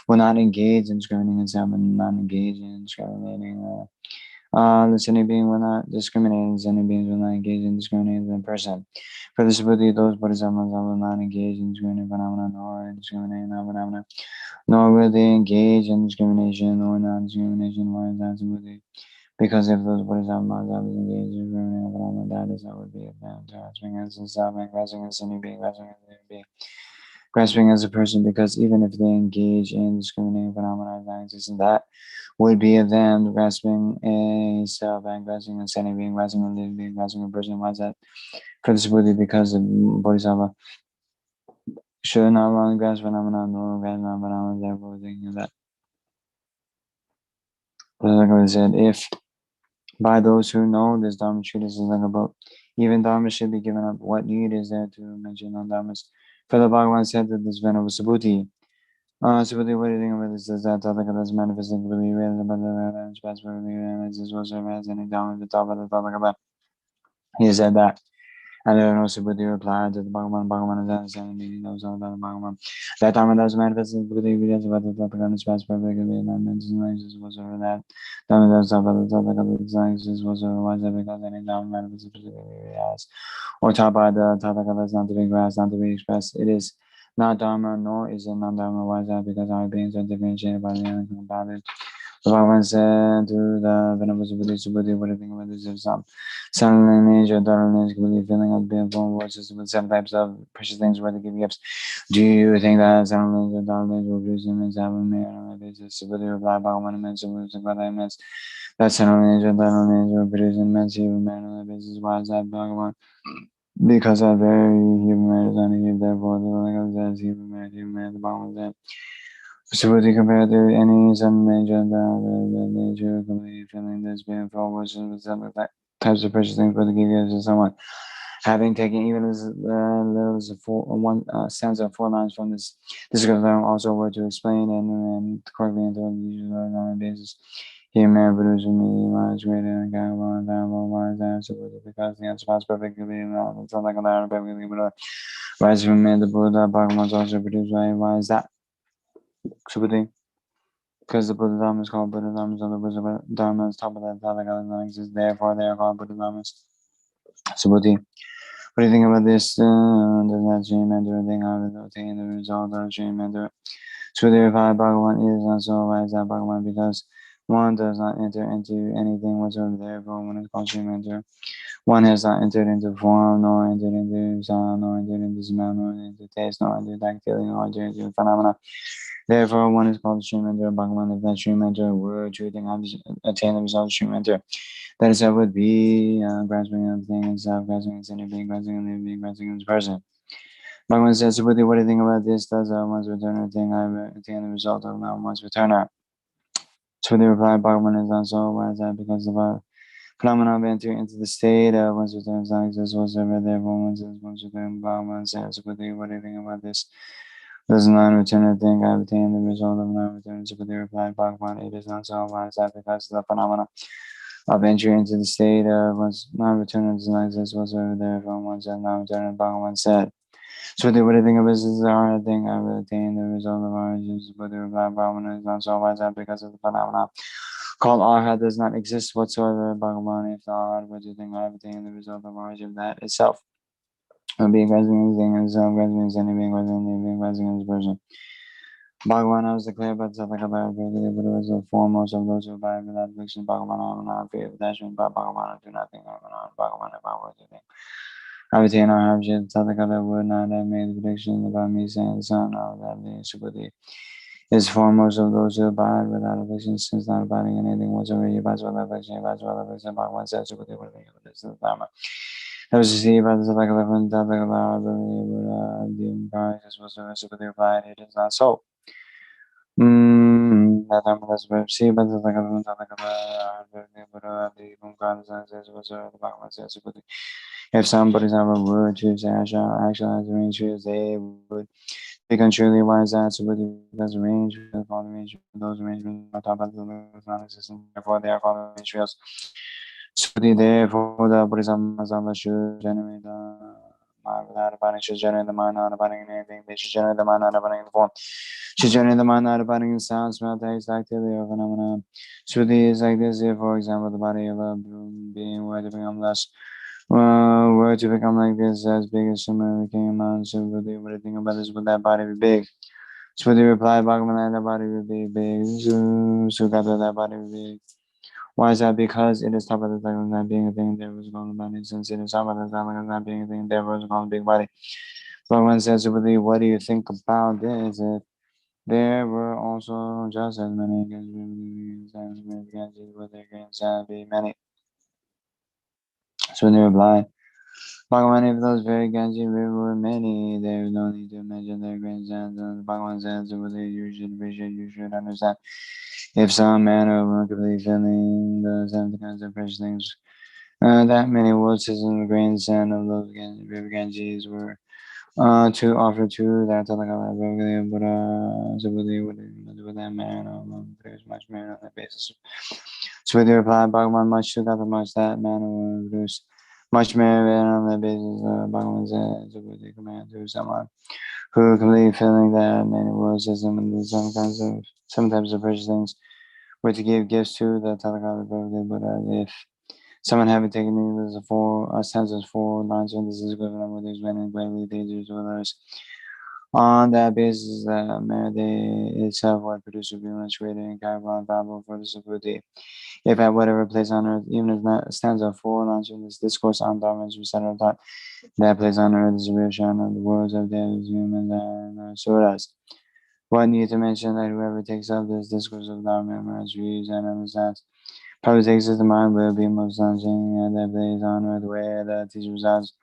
will not engage in discriminating and not engage in discriminating The sentient being will not discriminate, sentient beings will not engage in discriminating in person. For this Buddha, those bodhisattvas will not engage in discriminating phenomena, nor discriminating non-phenomena, nor will they engage in discrimination or non-discrimination. Why is that Buddha? Because if those bodhisattvas engage in discriminating phenomena, that is how would be them grasping as a self and grasping as sentient being, grasping as a living being, grasping as a person. Because even if they engage in discriminating phenomena, that would be of them grasping a self and grasping a sentient being, grasping a living being, grasping a person. Why is that? For this Buddha, because the bodhisattva should not only grasp phenomena, nor grasp non-phenomena, therefore thinking that. Like said, if by those who know this Dharma treatise is like a book, even Dharma should be given up. What need is there to mention non-Dharmas? For the Bhagavan said that this venerable Subhuti, Subhuti, what do you think of this? Is that Tathagata is manifesting to be real about the past and this was as any Dharma the top of the Tathagata. He said that. And then also Buddha replied to the Bhagavan is understanding the meaning of the Bhagavan. That Dharma does manifest in Buddha evidence about the Tathagata is past perfectly and mentions was over that. Dharma does about the Tathagata is was otherwise because any Dharma manifests specifically as or taught by the Tathagata is not to be grasped, not to be expressed. It is not Dharma, nor is it non-Dharma. Why is that? Because our beings are differentiated by the uncompounded. The Bhagavan said to the Venerable Subhuti, what do you think about this? If some lineage or daughter lineage can be feeling of being born voices with seven types of precious things worth of giving gifts. Do you think that some lineage or daughter lineage will produce immense having made on a basis? Subhuti replied, Bhagavan immense, Subhuti replied, immense. That some lineage or daughter lineage will produce immense human merit on a basis. Why is that, Bhagavan? Because that very human merit is unhealed, therefore the Lama says human merit, the Bhagavan said. Subhuti compared to any some major the nature completely feeling this being for wishes with some types of precious things for the gift to someone. Having taken even as little as one stanza of 4 lines from this description, also were to explain and correctly into the usual on a basis. He man produces me much greater and God one time wise answer because the answer was perfectly and it's not like a lot perfectly but rise from man the Buddha Bhagavan also produced why is that? Subhuti. Because the Buddha Dharma is called Buddha Dharma, so the Buddha Dharma is top of that Tathagata doesn't exist. Therefore, they are called Buddha Dharmas. Subhuti. What do you think about this? Does that dream enter a thing out of obtain the result of dream enter? Subhuti replied, Bhagavan is not so wise that Bhagavan because one does not enter into anything whatsoever. Therefore, one is called dream enter. One has not entered into form, nor entered into sound, nor entered into smell, nor into taste, nor into tactility, nor entered into phenomena. Therefore, one is called stream enter. Bhagavan, if that stream enter were truth and attain the result of stream enter, that itself would be grasping of thing itself, grasping of any being, grasping of living being, grasping of this person. Bhagavan says, what do you think about this? Does one's returner thing I attain the result of not one's returner? So they reply, Bhagavan is not so. Why is that? Because of our phenomena of entering into the state of one's return does not exist whatsoever. Therefore, one says one's return. Bhagavan says, what do you think about this? Does non-returner think I obtain the result of non-returner? Subhuti replied, Bhagavan, it is not so. Why is that? Because the phenomena of entry into the state of one's non-returner does not exist whatsoever. Therefore, one said non-returner. Bhagavan said, Subhuti, what do you think of this? Is the hard thing I will attain the result of origin? Subhuti replied, Bhagavan, is not so. Why is that? Because of the phenomena called arhat does not exist whatsoever. Bhagavan, if the arhat were to think I have attained the result of origin, that itself being grasping anything and self grasping is any being grasping as person. Bhagavan was declared by the Tathagata Buddha was the foremost of those who abide without affliction. Bhagavan, I am not free of attachment, but Bhagavan, I do not think I am not. Bhagavan, if I were to think I would attain our habit, Tathagata would not have made the prediction about me saying the son of that the Subhuti is foremost of those who abide without affliction, since not abiding in anything whatsoever, he abides without affliction, he abides without affliction. Bhagavan said, Subhuti, what do you think of this? Dharma. That was received by the Tathagata from Tathagata, the Christ was Subhuti replied, it is not so. That Dharma was received by the Tathagata from Tathagata, the Bhagavan said, Subhuti. If some Bodhisattva were to actualize the range trees, they would become truly wise that Subhuti because range are called range those arrangements are taught by the non-existent, therefore they are called range trails. Subhuti, therefore the Bodhisattva should generate mind without abiding should generate the mind not abiding in anything. They should generate the mind not abiding in the form. Should generate the mind not abiding in sound, smell, taste, activity, or phenomena. Shruti is like this. If, for example, the body of a being were to become less, were to become like this, as big as similar king amount, so what do you think about this? Would that body be big? Shruti replied, Bhagavan, that body would be big. Sugata, that body would be big. Why is that? Because it is top of the cycle not being a thing, there was called a body. Since it is top of the cycle not being a thing, there was called a big body. Bhagavan says, what do you think about this? If there were also just as many would there be many? So they replied, Bhagavan, if those very Ganges were many, there is no need to mention their grandsons. Bhagavan says, you should appreciate, you should understand. If some man or woman completely filling the 7 kinds of precious things, that many worlds and grandson of those river Ganges were to offer to that Buddha, so with that man or woman, there's much merit on that basis. So with the reply, Bhagavan, much to that much that man or woman produce. Much merit on that basis. Bhagavan says, with the command to someone who completely filling that many worlds and some types of precious things were to give gifts to the Tathagata Buddha. If someone having taken either the 4 stanzas, 4 lines, and this is equivalent with these men and greatly dangerous to others. On that basis, merit itself would produce would be much greater and valuable for the Subdue. If at whatever place on earth, even if a stanza 4 lines from this discourse on Dharma is recited or taught, that place on earth is a real shine of the words of devs, humans, and sutras. What need to mention that whoever takes up this discourse of Dharma, memorizes, reads, and understands, probably takes it to mind will be most astonishing, and that place on earth where the teacher resides.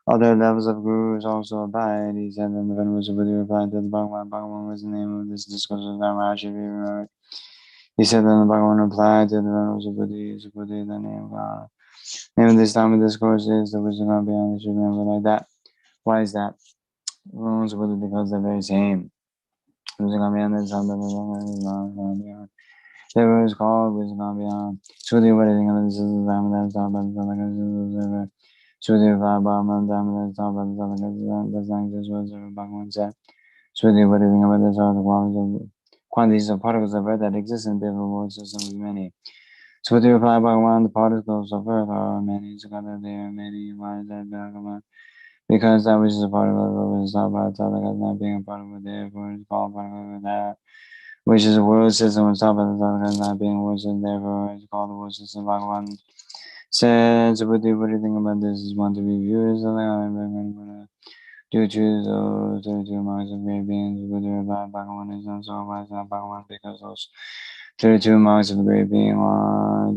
Other levels of gurus also abide. He said that the Venerable Buddha replied to the Bhagavan. Bhagavan was the name of this discourse of Dharma. I should be remembered. He said that the Bhagavan replied to the Venerable Buddha, the name of God. The name of this Dharma discourse is the wisdom of beyond. They should remember like that. Why is that? Because they're very same. Wisdom beyond is beyond. There was called wisdom beyond. So the wedding of this is the Dharma that's all about the Sudhi Vabhaman Dhamma, that's all about the language was of Bhagavan said. Sudhi, what do you think about this? All the quantities of particles of earth that exist in different world systems many. Sudhi replied, Bhagavan, the particles of earth are many, together they are many. Why is that, Bhagavan? Because that which is a particle of earth is not by itself, not being a particle, therefore it's called particle of that. Which is a world system, it's not by itself, not being a world system, therefore it's called the world system. Bhagavan says, what do you think about this? Is one to be viewed as a due to those 32 marks of great beings, Buddha replied, Bhagavan is not so wise, not Bhagavan, because those 32 marks of great being are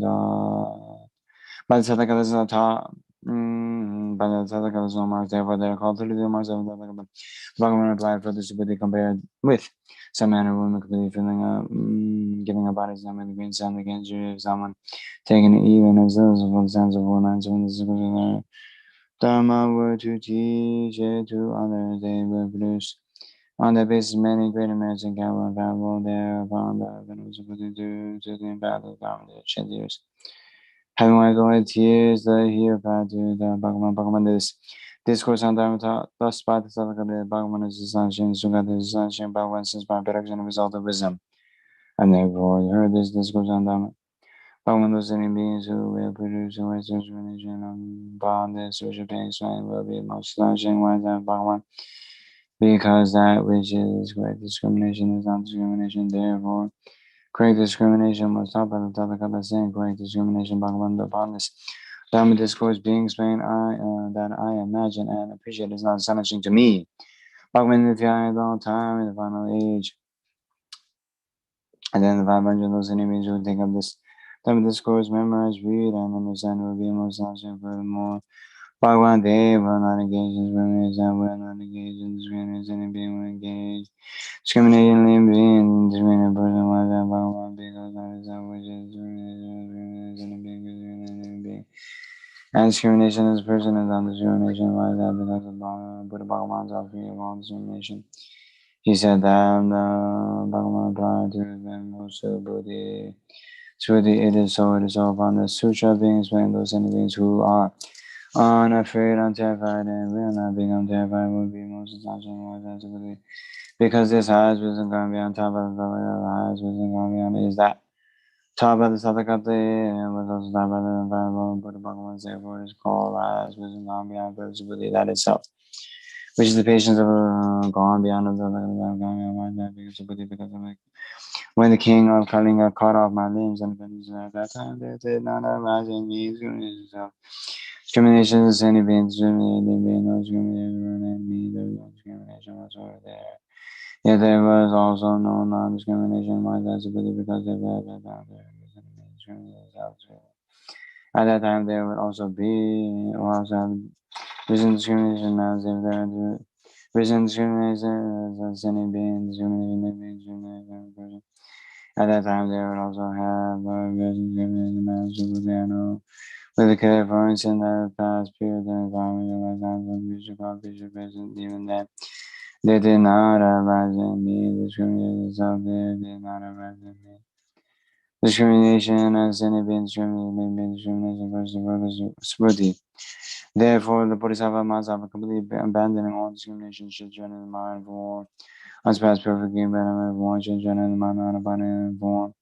by the Tathagata is not taught. By the Tathagata is no marks, therefore they are called 32 marks of the Tathagata. Bhagavan replied, for this to be compared with some man or woman completely filling up, giving a body some of the green sun against you, if someone taking it even as those of the sense of 4 lines when this is there. Dharma were to teach it to others, they will produce. On that basis, many greater merits and capital and valuable thereupon the Venerable Buddha to the impact of Dharma, the shed tears. Having wiped away tears, the here replied to the Bhagavan, this discourse on Dharma taught thus by the Tathagata, Bhagavan is astonishing, Sugata is astonishing, Bhagavan since by production and result of wisdom. And therefore heard this discourse on Dharma. Bhagavan, those living beings who will produce a wise religion upon this which obtains strength will be most astonishing ones of Bhagavan. Because that which is correct discrimination is not discrimination, therefore correct discrimination was taught by the Tathagata, saying correct discrimination Bhagavan upon this Dharma discourse being explained, that I imagine and appreciate is not astonishing to me. Bhagavan, if you are all time in the final age, and then the 500 those enemies who think of this Dharma discourse, memorize, read, and understand will be most astonishing. Furthermore, Bhagavan, they will not engage in discrimination, and will not engage in discrimination, and being will engage discrimination, and being discriminated person was that Bhagavan, because that is that which is discrimination, and being and discrimination as a person is not discrimination. Why is that? Because of Buddha Bhagavan's are free of all discrimination. He said that Bhagavan prior to the Buddha. Truly, it is so. It is so. Upon the sutra being explained, those beings who are unafraid, unterrified, and will not become terrified would be most astonishing words as to believe. Because this highest wisdom gone beyond top of the highest wisdom gone beyond is that top of the Satakate and was also top of the environment Buddha Bhagavan, therefore it is called highest wisdom gone beyond purposefully that itself. Which is the patience of gone beyond of the gone beyond mind that because of Buddha because of it. When the king of Kalinga cut off my limbs and at that time there did not arise in me discrimination is any being discriminated, there being no discrimination in me, there was no discrimination whatsoever there. Yet there was also no non-discrimination among us because of that time there was any discrimination elsewhere. At that time there would also be also have risen discrimination as if there were risen discrimination as any being discrimination, there being discrimination. At that time there would also have risen discrimination as if there no with the clairvoyance in the past period and environment of lifetimes of future called future present, even that they did not arise in me, discrimination itself there did not arise in me. Discrimination as any being discrimination versus the word is smriti. Therefore, the Bodhisattva must have completely abandoning all discrimination should join in the mind for unsurpassed perfect abandonment of one should join in the mind not abiding form.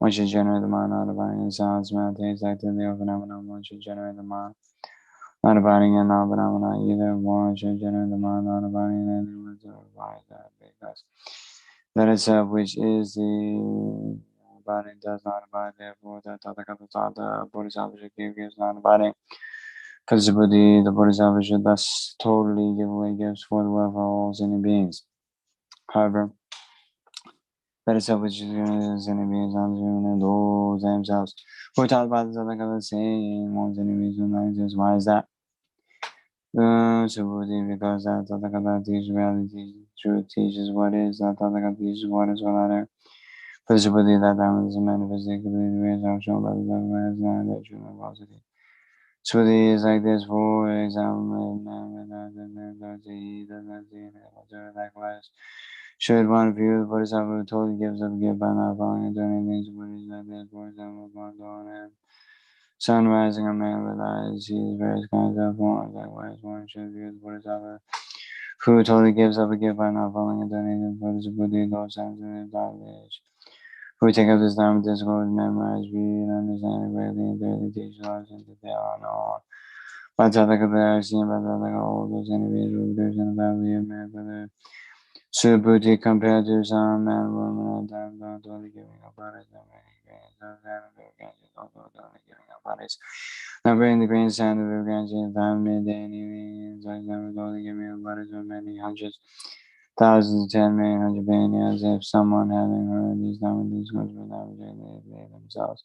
One should generate the mind not abiding in sound, smell, taste, activity, or phenomenon. One should generate the mind not abiding in non phenomena either. One should generate the mind not abiding in any words or advise that because that itself which is the abiding does not abide. Therefore, the Tathagata Bodhisattva should give gifts not abiding. Because the Bodhisattva should thus totally give away gifts for the welfare of all sentient beings. However, that itself which is sentient beings on those themselves who are taught by the Tathagata saying all sentient beings do not exist. Why is that? Subdue, because that Tathagata teaches reality, truth teaches what is, that Tathagata teaches what is without error. For the Subdue, that time is a manifestation of the ways are shown by the Tathagata as not their true velocity. Subdue is like this, for example, likewise. Should one view the Bodhisattva who totally gives up gift by not following and doing things to Buddhas like this, for example, going on and sun rising, a man with eyes sees various kinds of forms. Likewise, one should view the Bodhisattva who totally gives up a gift by not following and donating for the Buddha, those times in the age. Who take up this time to discourse, memorize, read, understand it greatly, and thoroughly teach lives into they are known. By Tathaka, they are seen by Tathaka, all those individuals, there's an value of merit for their Subhuti compared to some men, women, at times, not totally giving up bodies, not many grains of sand of their branches, also totally giving up bodies. Not bringing the grain sand of their branches in time, midday, and evening, so never totally giving up bodies of many hundreds, thousands, 10 million, 100 billion, as if someone having heard these diamond discourses would not reject they themselves,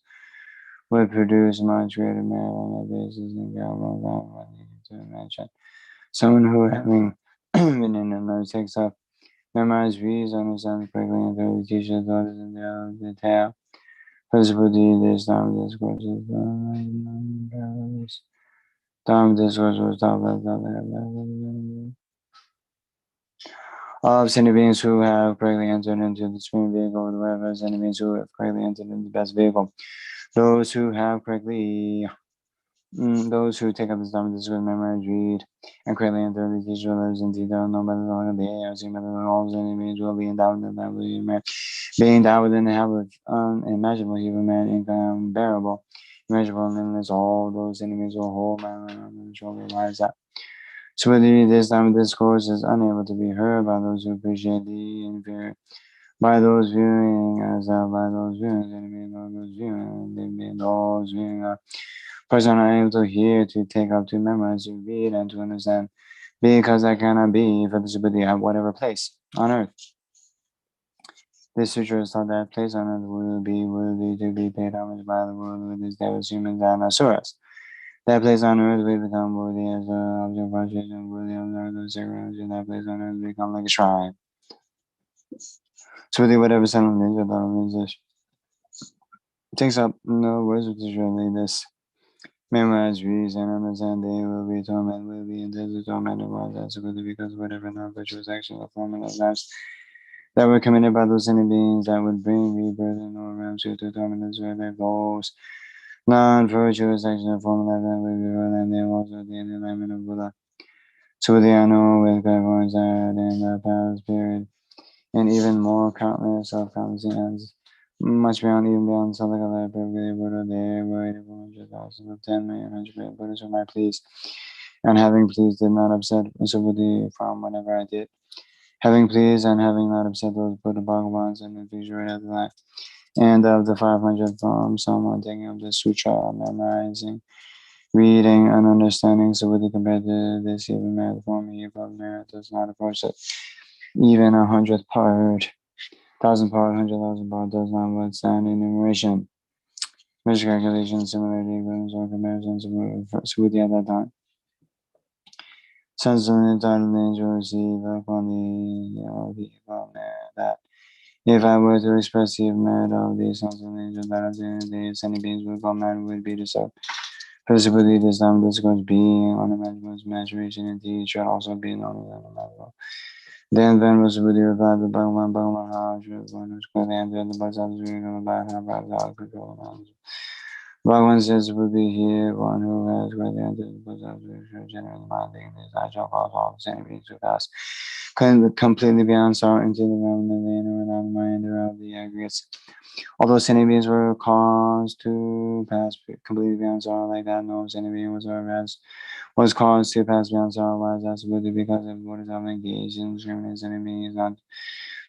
would produce much greater merit on that basis than Galvin what needed to mention. Someone who having been in the takes up memorize, reads, understands correctly, and thoroughly teaches others in their detail. Principally, this Dharma discourse is Dharma discourse was taught by of sentient beings who have correctly entered into the supreme vehicle, the way of sentient beings who have correctly entered into the best vehicle. Those who have correctly those who take up this Dharma discourse, memorize, read, and correctly and thoroughly teach others in detail, know by the law of the air, see by the laws and image will be endowed with that will man. Being endowed with an habit of unimaginable human man, incomparable, immeasurable, limitless, all those enemies will hold man and surely realize that. So whether this Dharma discourse is unable to be heard by those who appreciate the inferior, by those viewing as by those viewing, enemy, those viewing, those viewing person are able to hear, to take up, to memorize, to read, and to understand, because that cannot be for the Buddha at whatever place on earth. This sutra is taught that place on earth will be worthy to be paid homage by the world with its devils, humans, and asuras. That place on earth will become worthy as an object of frustration, worthy of the sacred. That place on earth will become like a shrine. So whatever settlement of thought takes up no words which is really this. Memorize, reads, and understand they will be tormented, will be intensely tormented by that simply because whatever non-virtuous actions or form of lives that were committed by those sentient beings that would bring rebirth in all realms to torment us where their goals non-virtuous action of form of life will be revealed, and they also the enlightenment of Buddha. So they are known with clairvoyance in the past period, and even more countless of countless ends, much beyond, even beyond Salakala, perfectly Buddha. There were 100,000 of 10 million, 100 Buddhas whom I pleased, and having pleased did not upset Subhuti from whatever I did. Having pleased and having not upset those Buddha Bhagavans and the future right after that. And of the 500 from someone taking up the sutra, memorizing, reading, and understanding Subhuti compared to this even merit form, he above merit does not approach it. Even 100th part, 1,000 part, 100,000 part does not withstand enumeration. Which calculation similarly equivalence or comparisons with Subhuti at that time. Since the entitled angel receive upon the above merit that if I were to express the merit of the sons of the angel, that of the ascending beings would call merit would be deserved. Possibly this time discourse being unimaginable maturation indeed should also be known as unimaginable. Then Venerable Subhuti replied to Bhagavan, how should one who's clearly entered the bodhisattva's regal about how bright how control knowledge. Bhagavan says Subhuti here, one who has clearly entered the bodhisattva's regal generally minding this I shall cause all the same beings to pass completely beyond sorrow into the realm of the inner without the mind of the aggregates. Although sentient beings were caused to pass completely beyond sorrow like that, no sentient being was caused to pass beyond sorrow. Why is that Subhuti? Because if Bodhisattva engaged in discriminating sentient being, he is not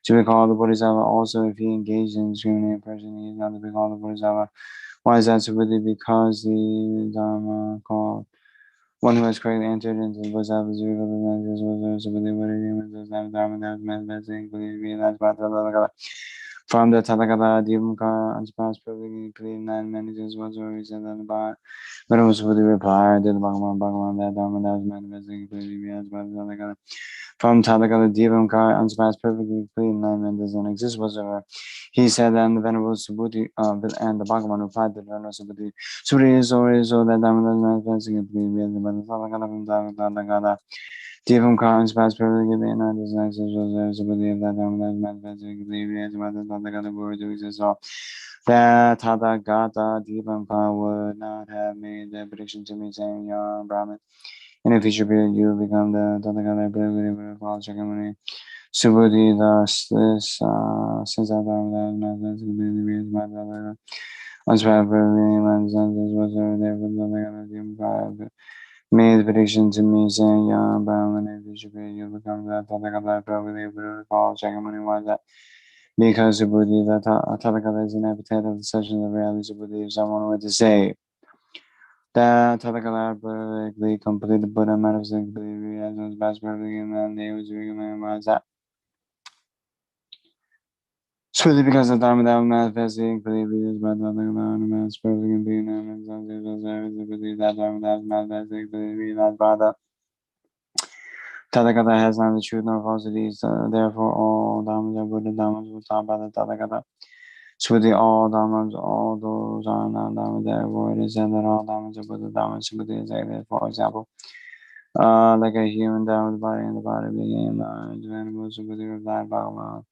to be called a Bodhisattva. Also, if he engaged in discriminating a person, he is not to be called a Bodhisattva. Why is that Subhuti? Because the Dharma called one who has correctly entered into the Bodhisattva's regal dimensions was Subhuti. What is human does not Dharma that was manifesting, including realized by the from the Tathagata Divamkara unsurpassed perfectly clean nine manages whatsoever said on the bar. But it was for the reply to the Bhagavan that Dharma that was manifesting clearly realized by the Tathagata. From Tathagata Divamkara unsurpassed perfectly clean nine man does not exist whatsoever. He said that the Venerable Subhuti and the Bhagavan replied to the Venerable Subhuti. Subhuti is so that Dharma that was manifesting clearly realized by the Tathagata from Tathagata. Devum Karans past perfectly given and does not exist was Subhuti of that Dharma that was manifesting clearly realized by the Tathagata Guru to exist all. That Tathagata Devamkara would not have made the prediction to me saying, young Brahmin, in a future period you will become the Tathagata Guru Guru Shakyamuni Subhuti. Thus, this since that Dharma that was manifested completely realized by the Tathagata unspeakable perfectly manifested was therefore the Tathagata Devamkara made the prediction to me saying, young Brahmin, in the future period you will become the Tathagata perfectly Guru called Shakyamuni. Why is that? Because Subhuti, the Tathagata is an epithet of the substance of reality. Subhuti, if someone were to say that Tathagata perfectly completed Buddha manifested completely realized was best perfectly and then they was recommended. Why is that? Subhuti, because the Dharma that was manifesting completely realized by Tathagata manifested perfectly completely and Subhuti, that Dharma that was manifesting completely realized by the Tathagata has neither truth nor falsities, therefore all dhammas are Buddha dhammas were taught by the Tathagata. Subhuti, all dhammas, all those are non-dhammas, therefore it is said that all dhammas are Buddha dhammas. Subhuti is like, for example, like a human dhamma with the body and the body being large, venerable Subhuti replied Bhagavan.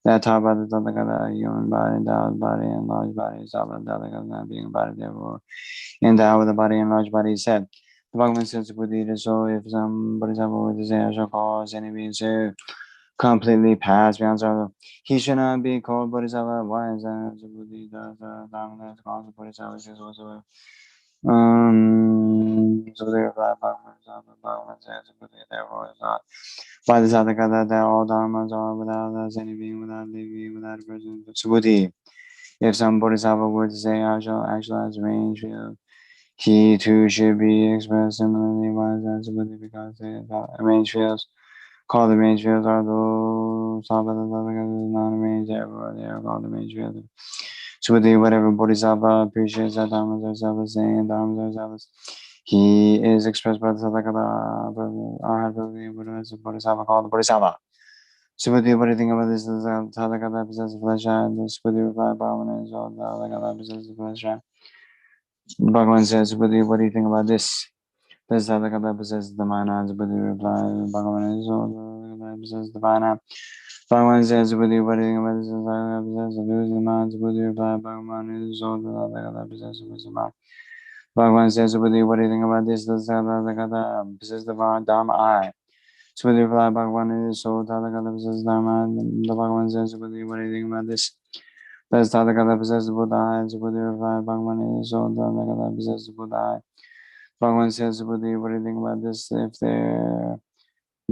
That taught by the Tathagata, a human body, endowed with body and large body is taught by the Tathagata not being a body, therefore endowed with a body and large body is said. The Bhagavan says to Buddha, so if some Bodhisattva were to say, I shall cause any being to completely pass beyond sorrow, he should not be called Bodhisattva. Why is that? So Buddha does the Dharma that is called Bodhisattva is whatsoever. So therefore, Bhagavan says, Buddha therefore is not. By the Tathagata that all dharmas are without us, any being, without living, without a person. Subhuti, if some Bodhisattva were to say, I shall actualize range field, he too should be expressed similarly. Why is that Subhuti? Because the range fields called the range fields are those taught by the Tathagata non-arranged, therefore they are called the range fields. Subhuti, whatever Bodhisattva appreciates that dharmas are selfless, saying dharmas are selfless, he is expressed by the Tathagata, Arhat Buddha as a Bodhisattva called the Bodhisattva. Subhuti, what do you think about this? Does the Tathagata possess the flesh eye? The Subhuti replied, Bhagavan is all the Tathagata possesses the flesh eye. Bhagavan says, Subhuti, what do you think about this? Does the Tathagata possess the mind eye? Subhuti replied, Bhagavan is all the Tathagata possesses the mind eye. Bhagavan says, Buddhi, what do you think about this? I possess of losing minds. Buddhi replied, Bhagavan is all the possess of losing mind. Bhagavan says, Buddhi, what do you think about this? Possess the Dharma I. So Buddhi replied, Bhagavan is so Tathagata possess Dharma. The Bhagavan says, Buddhi, what do you think about this? Does Tathagata possess the Buddha I? So Buddhi replied, Bhagavan is so Tathagata possess the Buddha I. Bhagavan says, Buddhi, what do you think about this? If there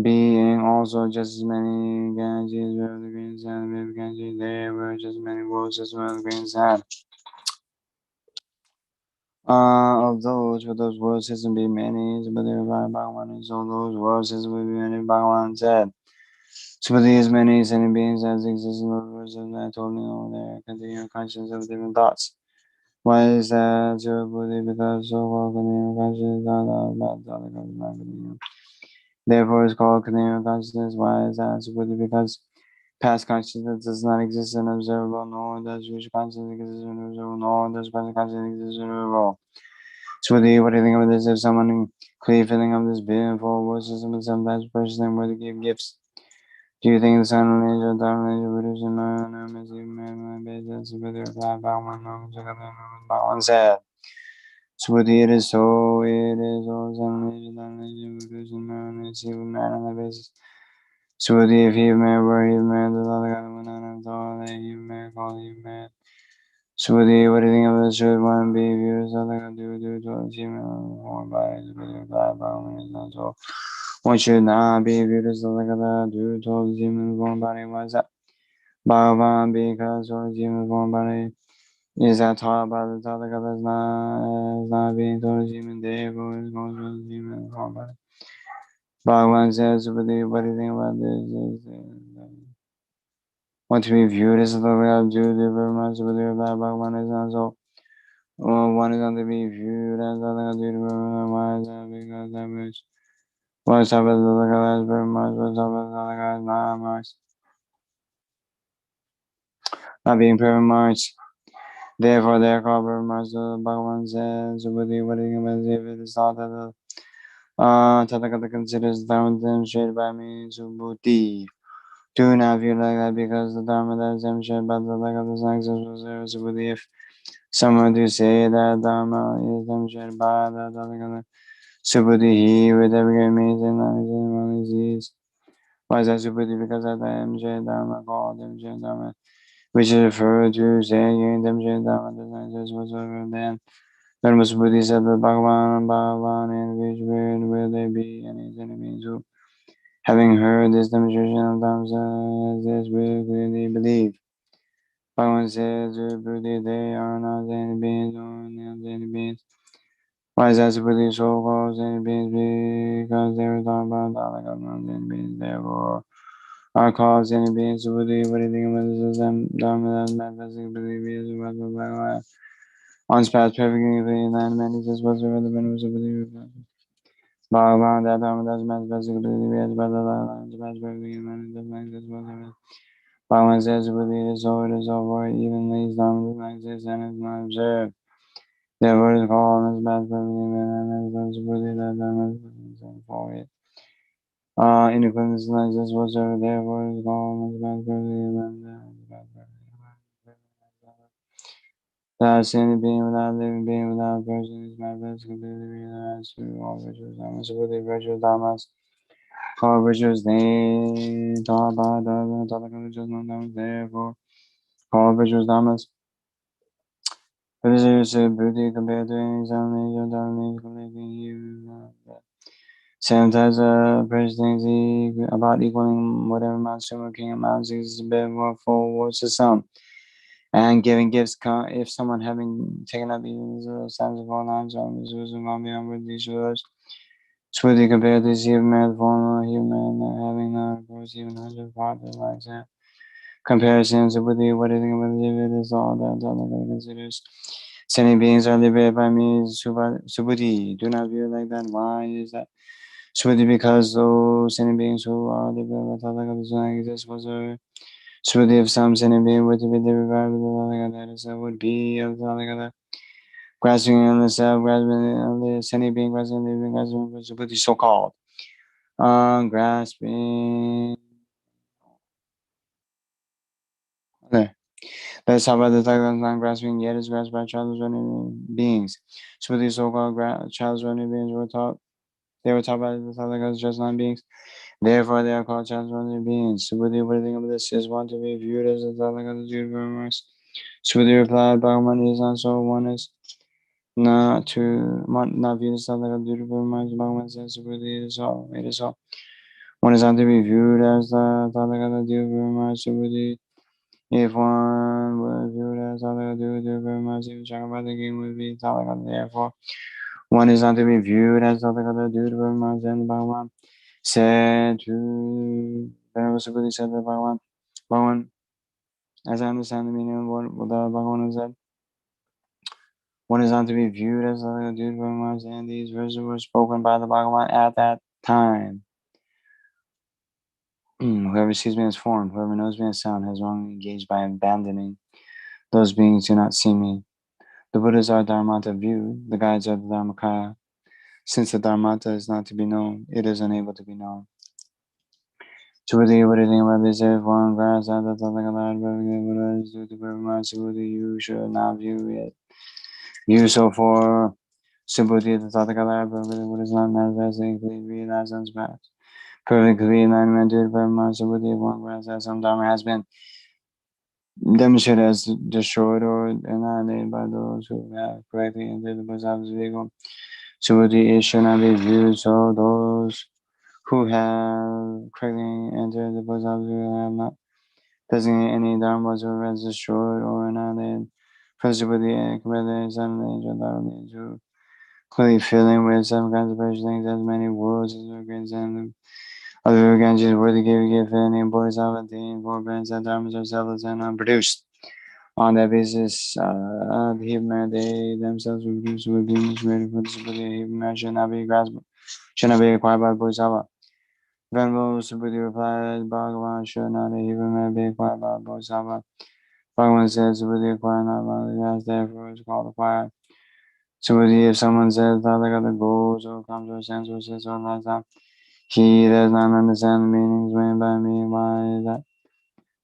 being also just as many Ganges where the green sand, with Ganges, there were just many wolves as well as green sand. Of those, for those worlds isn't be many, but there are Bhagavan, so those worlds isn't be many, Bhagavan said. So for these many sentient beings as exist in those worlds, as I told you, there continue conscience of different thoughts. Why is that? So Buddhi, because so called continuing consciousness not continue. Therefore it's called continuing consciousness. Why is that? So Buddhi, because past consciousness does not exist in observable, nor does future consciousness exist in observable, nor does present consciousness exist in observable. So what do you think about this? If someone clearly filling up this billion for world system and sometimes purchase them where to give gifts, do you think the sun lineage or dark lineage of Buddhism and non-enormous even basis with their flat back one said? So what it is so it is all sun lineage and dark lineage of Buddhism and it's even man on the basis. So what if he man were he man the other guy when I'm told that he man called he man. So what do you think of this? Should one be viewed as something to do to achieve more by so one should not be viewed as something to do to achieve more body. Why is that? Bhagavan, because or achievement form body is that taught by the Tathagata is not being told achievement therefore is going to achievement form body. Bhagavan says, what do you think about this? Want to be viewed as the way of Jude very much, but Bhagavan is not so. One is not to be viewed as something to do why is that? Because that which what's up with the other guys very much, what's up with the other guys not much. Not being very much. Therefore, they are called very much. The Bhagavan says, what do you if it is thought that the Tathagata considers Dharma demonstrated by means of Buddhi. Do not view like that because the Dharma that is demonstrated by the Tathagata does not exist for Buddhi. If someone do say that Dharma is demonstrated by the Tathagata, Subhuti, he with every great means and non disease. Why is that Subhuti? Because at the MJ Dharma called MJ Dharma, which is referred to saying MJ Dharma does not exist whatsoever. Then Dharma Subhuti said that Bhagavan, in which world will there be any enemies who, having heard this demonstration of Dharma, this will clearly believe. Bhagavan says, Subhuti, they are not any beings or not any beings. Why is that Subhuti so called any beings? Because they were talking about the government and beings, therefore are called any beings. Subhuti, what do you think about this? Dharma that manifesting belief is what the Bhagavan once passed perfectly in the man is whatsoever the benefits of Subhuti. Bhagavan, that Dharma that manifesting belief is what the Bhagavan passed perfectly in the man is whatsoever. Bhagavan says Subhuti is so, it is so, for even these Dharma does not exist and is not observed. Therefore, it is called as bad and as Buddhi that Dharma is for it. In accordance with not just whatsoever, therefore, it is called as bad that sin being without living being without person is manifest completely realized through all virtuous dharmas. Buddhi virtuous dharmas, all virtuous names, taught by the virtuous non-dharmas, therefore, all virtuous dharmas. This is Buddhi compared to any examination dharma completely here. Sometimes presidency about equaling whatever Master King amounts is a bit more forwards to some. And giving gifts, if someone having taken up even times of all times, this was not beyond with these words. Smoothly compared to human former human having of course even 100 partners like that. Comparisons with the what do you think about it is all that considers. Sentient beings are liberated by me, Subhuti. Do not view like that. Why is that? Subhuti, because those sentient beings who are liberated by Tathagata does not exist whatsoever. Subhuti, if some sentient being were to be liberated by Tathagata, that would be of Tathagata. Grasping on the self, grasping on the sentient being, grasping the living, grasping on Subhuti, so called. Grasping. That is taught by the Tathagata non-grasping, yet is grasped by childless ordinary beings. So these so-called childless ordinary beings were taught. They were taught by the Tathagata as just non-beings. Therefore, they are called childless ordinary beings. Subhuti, what do you think of this? Is one to be viewed as the Tathagata's duty remarks? Subhuti replied, Bhagavan is not so. One is not viewed as Tathagata's duty remarks. Bhagavan says, Subhuti, it is all. It is all. One is not to be viewed as the Tathagata's duty remarks. Subhuti. If one were viewed as Tathagata duty remarks, even Chakravarti king would be Tathagata. Therefore, one is not to be viewed as Tathagata duty remarks, and Bhagavan said to Venerable Subhuti said that Bhagavan, as I understand the meaning of what the Bhagavan has said, one is not to be viewed as Tathagata duty remarks, and these verses were spoken by the Bhagavan at that time. Whoever sees me as form, whoever knows me as sound, has wrongly engaged by abandoning those beings do not see me. The Buddhas are Dharmata viewed, the guides are the Dharmakaya. Since the Dharmata is not to be known, it is unable to be known. Subhuti, what do you think about this? If one grasps at the Tathagata Buddha is due to Brahma, Subhuti, you should not view it. View so for Subhuti, the Tathagata Buddha is not manifesting clearly realized on past. Perfectly alignment to Brahma, Subhuti, if one grasps that some Dharma has been demonstrated as destroyed or annihilated by those who have correctly entered the Bodhisattva's vehicle. Subhuti, it should not be viewed so. Those who have correctly entered the Bodhisattva's vehicle have not designated any dharmas or as destroyed or annihilated. For Subhuti, correctly seven angel dharmas who clearly filling with seven kinds of precious things as many worlds as organs and other Ganges worthy give a gift any Bodhisattva attain four brands that dharmas are selfless and unproduced. On that basis, the Hebrew they themselves would be ready for the Subhuti. Hebrew should not be grasped, should not be acquired by the Bodhisattva. Venerable Subhuti replied, Bhagavan should not a Hebrew be acquired by the Bodhisattva. Bhagavan says, Subhuti acquired not by the grass, therefore is called acquired. Subhuti, if someone says Tathagata goes or comes or sends or sits or lies down, he does not understand the meanings meant by me. Why is that?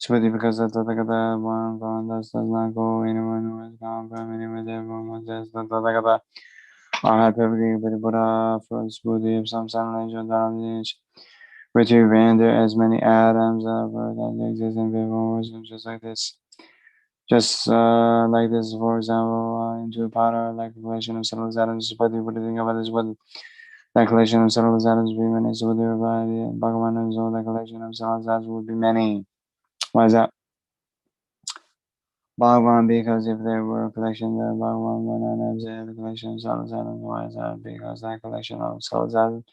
Subhuti, because the Tathagata one gone, thus does not go. Anyone who has gone from anywhere, therefore one says the Tathagata are perfectly but Buddha for Subhuti of some silent knowledge, which we render as many atoms of earth as exist in visual worlds, just like this. Just like this, for example, into powder, like a collection of subtle atoms. Subhuti, what do you think about this? What that collection of subtle atoms would be many? Subhuti replied, Bhagavan knows all that collection of subtle atoms would be many. Why is that? Bhagavan, because if there were a collection, then Bhagavan would not have said the collection of subtle atoms. Why is that? Because that collection of subtle atoms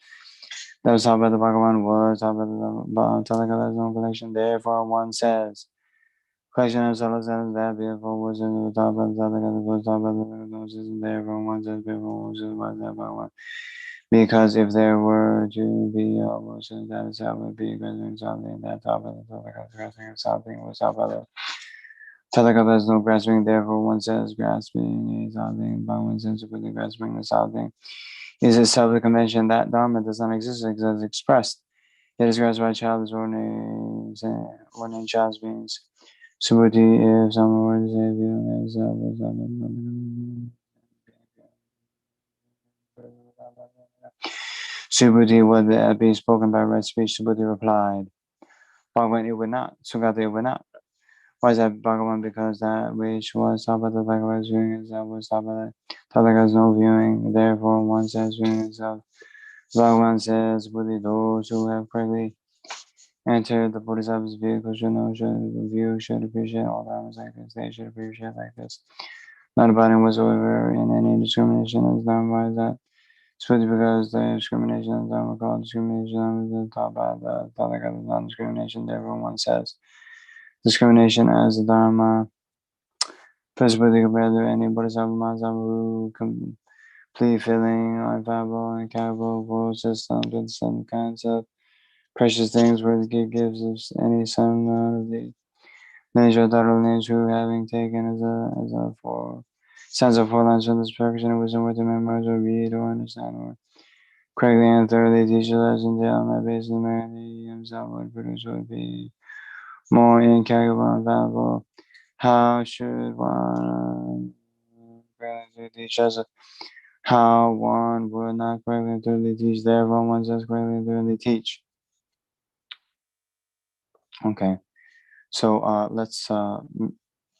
that was taught by the Bhagavan was taught by the Tathagata's own collection. Therefore, one says, collection of subtle atoms that beautiful was taught by the Tathagata was taught by the Tathagata, and therefore one says beautiful was by the Bhagavan. Because if there were to be a worship, that itself would be grasping something that taught by the Tathagata, grasping something was taught by the Tathagata is no grasping, therefore one says grasping is something, but one says with the grasping is something. Is itself the convention that Dharma does not exist as expressed. It is grasped by childish ordinary child's beings. Subhuti, if someone were to say view as Subhuti, would that be spoken by right speech? Subhuti replied, Bhagavan, it would not. Sugata, it would not. Why is that Bhagavan? Because that which was taught by the Tathagata's viewing is that was taught by the Tathagata's no viewing. Therefore, one says viewing itself. Bhagavan says, Buddhi, those who have correctly entered the Bodhisattva's vehicle should know, should view, should appreciate all dharmas like this. They should appreciate like this. Not abiding whatsoever in any discrimination as dharma. Why is that? Especially because the discrimination of dharma called discrimination is taught by the Tathagata's non-discrimination. Therefore, one says, discrimination as a dharma. Principally compared to any Bodhisattva Mahasattva who complete filling, infallible, and incapable world systems with some kinds of precious things where the gift gives us any some of the nature of nature who having taken as a four sense of four lines from this perfection and wisdom with the memorize or read or understand or correctly and thoroughly teach us and tell on that basis the man he himself would produce would be more incalculable and infallible. How should one teach us how one would not greatly and thoroughly teach, therefore one does greatly and thoroughly teach? Okay, so let's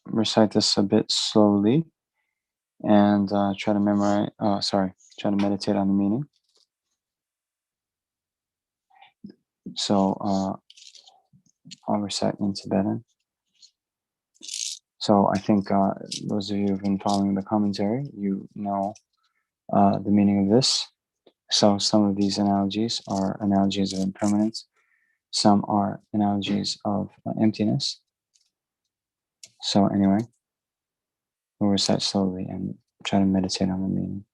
recite this a bit slowly and try to memorize, try to meditate on the meaning. So I'll recite in Tibetan. So I think those of you who've been following the commentary, you know the meaning of this. So some of these analogies are analogies of impermanence. Some are analogies of emptiness. So anyway, we'll recite slowly and try to meditate on the meaning.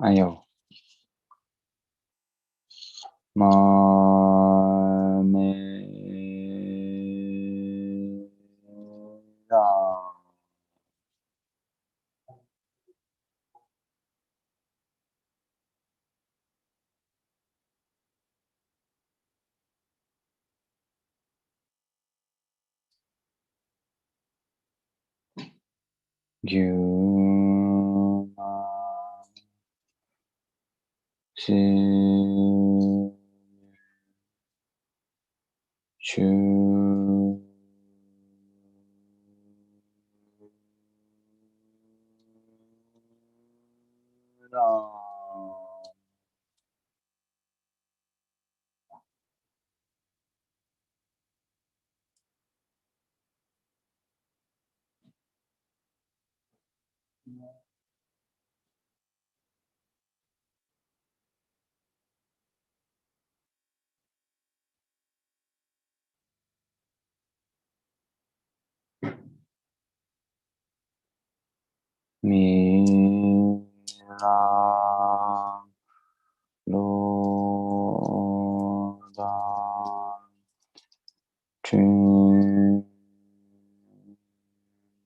Ayo. Ma me da. Gyu ma shi chu da. Mira lo da chun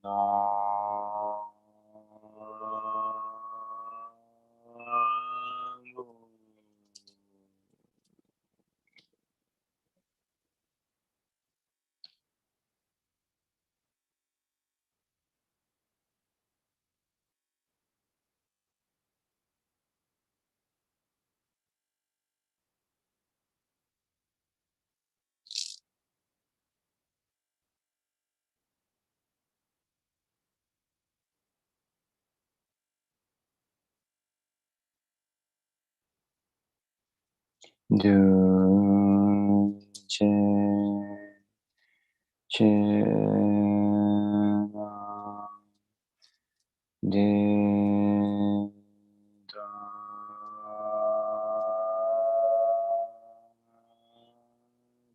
da. Du che che na de da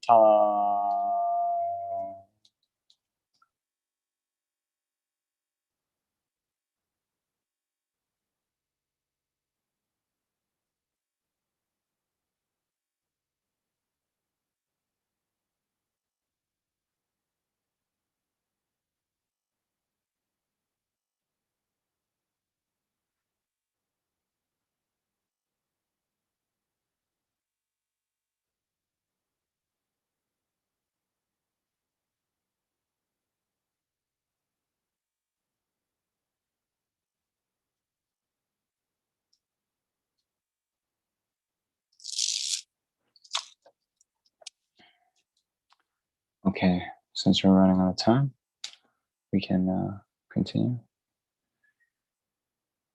ta. Okay, since we're running out of time, we can continue.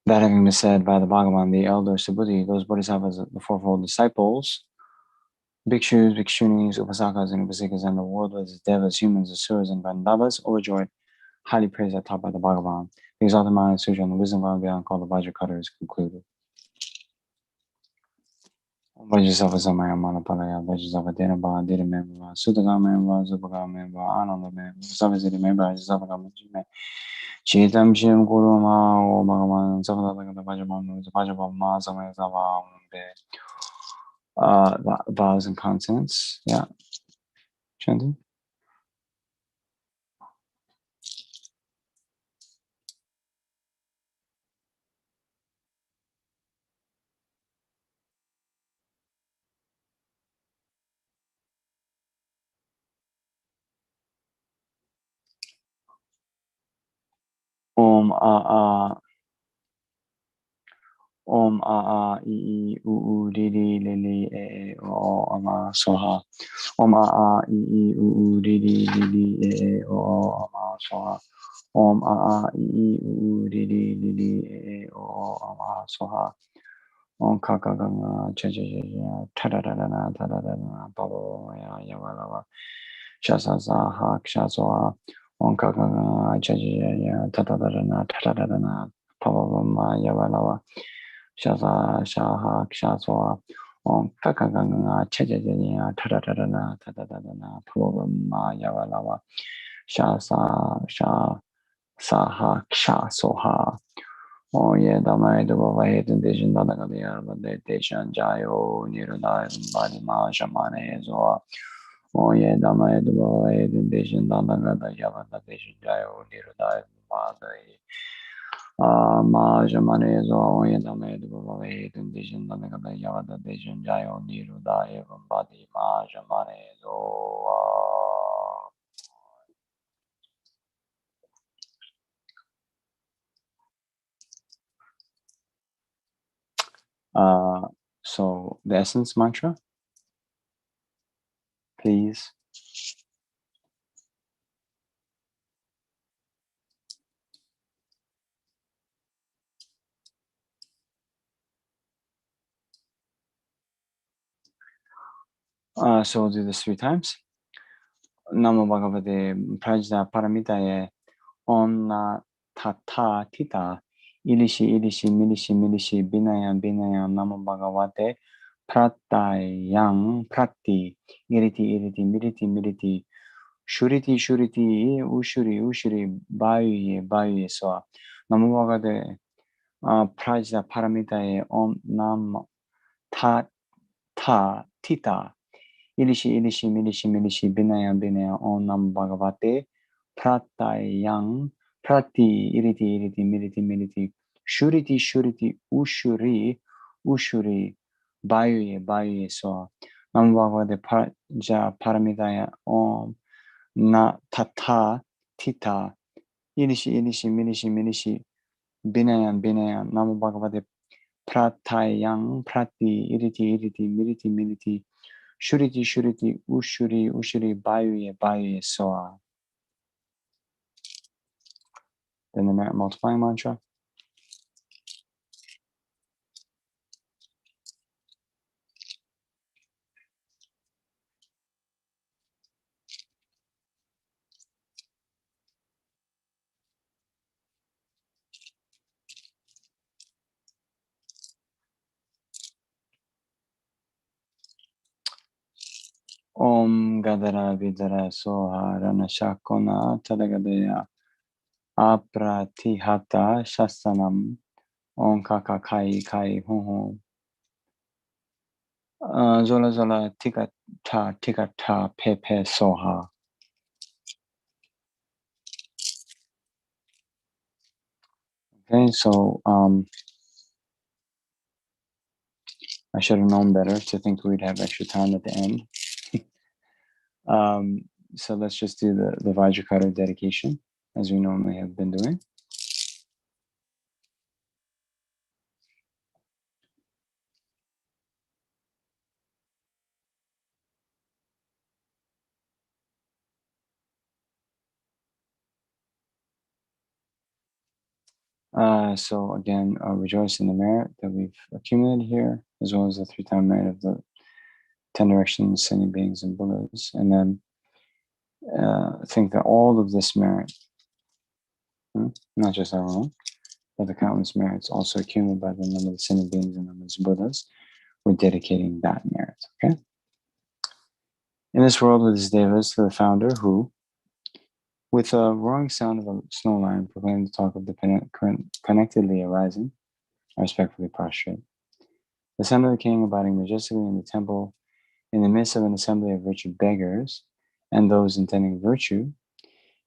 That having been said by the Bhagavan, the elder Subhuti, those bodhisattvas, the fourfold disciples, bhikshus, bhikshunis, upasakas, and upasikas, and the worldless devas, humans, asuras, and Gandhavas, overjoyed, highly praised that taught by the Bhagavan. The exalted mind, sutra, and the wisdom of beyond called the Vajra Cutter is concluded. Vajrasattva samaya manapalaya, Vajrasattva dhenabha, dhidameva, sutagameva, zupagameva, anandameva, savasiddhameva, Vajrasattva Chitam Shim Guru Ma O Bhagavan Savadagata Vajravam Vajravam Samayasava vowels and consonants. Yeah. Chanting. Om a a. Om a a I u di di li li e o ama soha. Om a a I u di di li li e o ama soha. Om a a I u di di li li e o ama soha. Om ka ka ka nga cha cha cha cha ta da da da na ta da da na ba ba ya ya wa la wa. Sha sa sa ha ksha soha. Om ka ka nga cha cha cha cha ta da da da na ta da da da na pa ba ba ma ya wa la wa. Shaza shaha kshazoa on kakaganga chejajanya tadadadana tadadadana purama yavalawa shaza sha saha kshasoha on ye damai dubava hedin dejin dadagadiya bade dejan jayo nirudai badi ma shamane zoa on ye damai dubava hedin dejin dadagadiya bade dejan jayo nirudai badi ma jamane zo yedame duva hedin dejin dadagada yavada dejan jayo nirudai badi ma jamane zo so the essence mantra, please. So we'll do this 3 times. Namo Bhagavate Prajñāpāramitā Onna Tata Tita Ilishi Ilishi Milishi Milishi Vinaya Vinaya Namo Bhagavate Pratayang Prati Iriti Iriti Miriti Miriti Shuriti Shuriti Ushuri Ushuri Bayuye Bayuye Soa Namo Bhagavate Prajñāpāramitā Om Nam Ta Tita Ilishi Ilishi Milishi Milishi Vinaya Vinaya Om Nam Bhagavate Pratayang Prati Iriti Iriti Miriti Miriti Shuriti Shuriti Ushuri Ushuri Bayuye Bayuye So Nam Bhagavate Prajñāpāramitā Om Na Tata Tita Ilishi Ilishi Milishi Milishi Vinaya Vinaya Nam Bhagavate Pratayang Prati Iriti Iriti Miriti Miriti Shuriti Shuriti Ushuri Ushuri Bayuye Bayuye Soa. Then the merit multiplying mantra. Om Gadara Vidara Soha Rana Shakona Tadagadaya Apratihata Shastanam Om Kaka Kai Kai Hoho Zola Zola Tika Ta Pepe Soha. Okay, so I should have known better to think we'd have extra time at the end. So let's just do the Vajra Cutter dedication as we normally have been doing. So again, rejoice in the merit that we've accumulated here, as well as the 3-time merit of the 10 directions, sending beings, and Buddhas. And then think that all of this merit, not just our own, but the countless merits also accumulated by the number of the sending beings and numbers of Buddhas, we're dedicating that merit, okay? In this world with his devas to the founder who, with a roaring sound of a snow lion, proclaimed the talk of the connectedly arising, I respectfully prostrate. The son of the king abiding majestically in the temple, in the midst of an assembly of wretched beggars, and those intending virtue,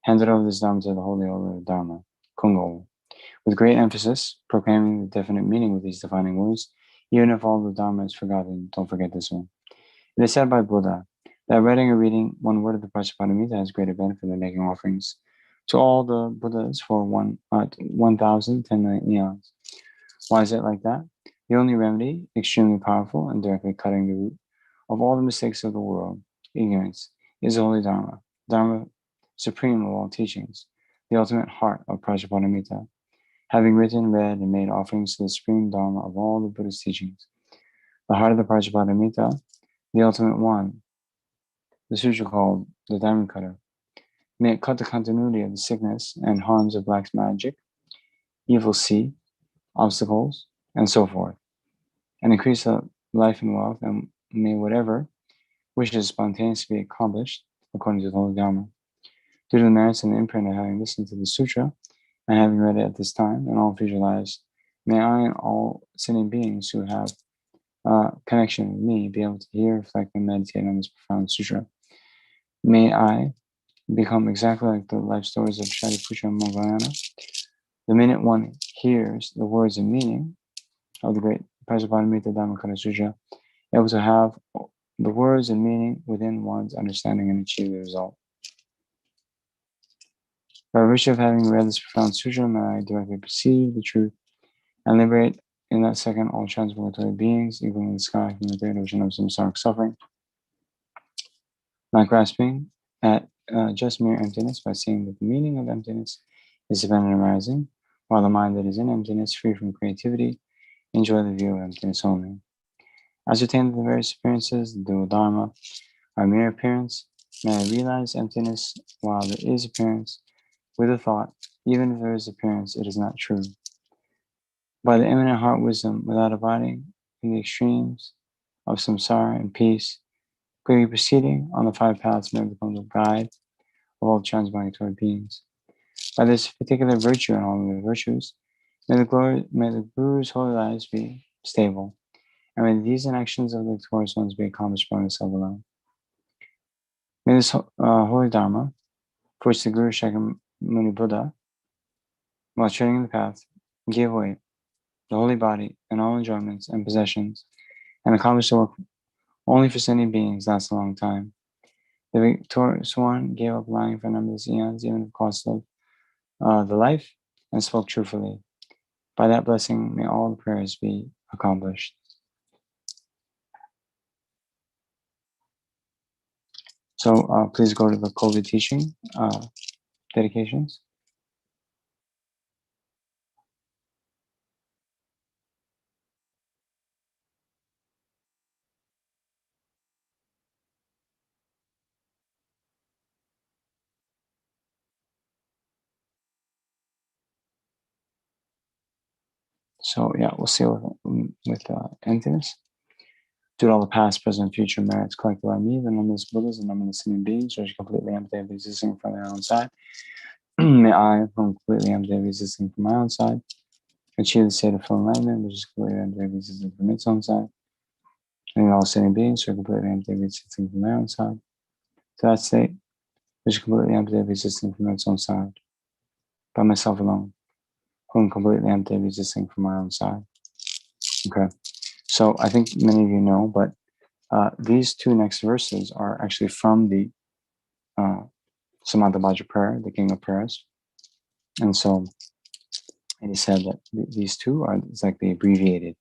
handed over this Dharma to the holy order of Dharma, Kungo, with great emphasis, proclaiming the definite meaning of these defining words. Even if all the Dharma is forgotten, don't forget this one. It is said by Buddha that writing or reading one word of the Prajñāpāramitā has greater benefit than making offerings to all the Buddhas for 1,010 million eons. Why is it like that? The only remedy, extremely powerful and directly cutting the root of all the mistakes of the world, ignorance, is the Holy Dharma, Dharma supreme of all teachings, the ultimate heart of Prajñāpāramitā. Having written, read, and made offerings to the supreme Dharma of all the Buddhist teachings, the heart of the Prajñāpāramitā, the ultimate one, the sutra called the Diamond Cutter, may it cut the continuity of the sickness and harms of black magic, evil seed, obstacles, and so forth, and increase the life and wealth, and may whatever wishes spontaneously be accomplished according to the Holy Dharma. Due to the merits and the imprint of having listened to the sutra and having read it at this time in all future lives, may I and all sentient beings who have connection with me be able to hear, reflect, and meditate on this profound sutra. May I become exactly like the life stories of Shariputra and Moggallana. The minute one hears the words and meaning of the great Prajñāpāramitā Dhammapada Sutra, able to have the words and meaning within one's understanding and achieve the result. By virtue of having read this profound sutra, may I directly perceive the truth and liberate in that second all transmigratory beings, even in the sky from the great ocean of samsaric suffering. Not grasping at just mere emptiness by seeing that the meaning of emptiness is dependent arising, while the mind that is in emptiness, free from creativity, enjoy the view of emptiness only. Ascertain that the various appearances, the dual dharma, are mere appearance. May I realize emptiness while there is appearance, with a thought, even if there is appearance, it is not true. By the immanent heart wisdom, without abiding in the extremes of samsara and peace, quickly proceeding on the five paths, may become the guide of all transmigratory beings. By this particular virtue and all the virtues, may the Guru's holy lives be stable, and may the deeds and actions of the victorious ones be accomplished by himself alone. May this holy Dharma, for which the Guru Shakyamuni Buddha, while treading the path, gave away the holy body and all enjoyments and possessions, and accomplished the work only for sentient beings, lasts a long time. The victorious one gave up lying for numberless eons, even at the cost of the life, and spoke truthfully. By that blessing, may all the prayers be accomplished. So please go to the COVID teaching dedications. So yeah, we'll see with emptiness. Due to all the past, present, future merits collected by me, the numberless Buddhas and numberless human beings, which are completely empty of existing from their own side, may I, from completely empty of existing from my own side, achieve the state of full enlightenment, which is completely empty of existing from its own side. And all sentient beings who are completely empty of existing from their own side, to that state, which is completely empty of existing from its own side, by myself alone, who am completely empty of existing from my own side. Okay, so I think many of you know, but these two next verses are actually from the Samatha Vajra prayer, the King of Prayers. And so it is said that these two are, it's like the abbreviated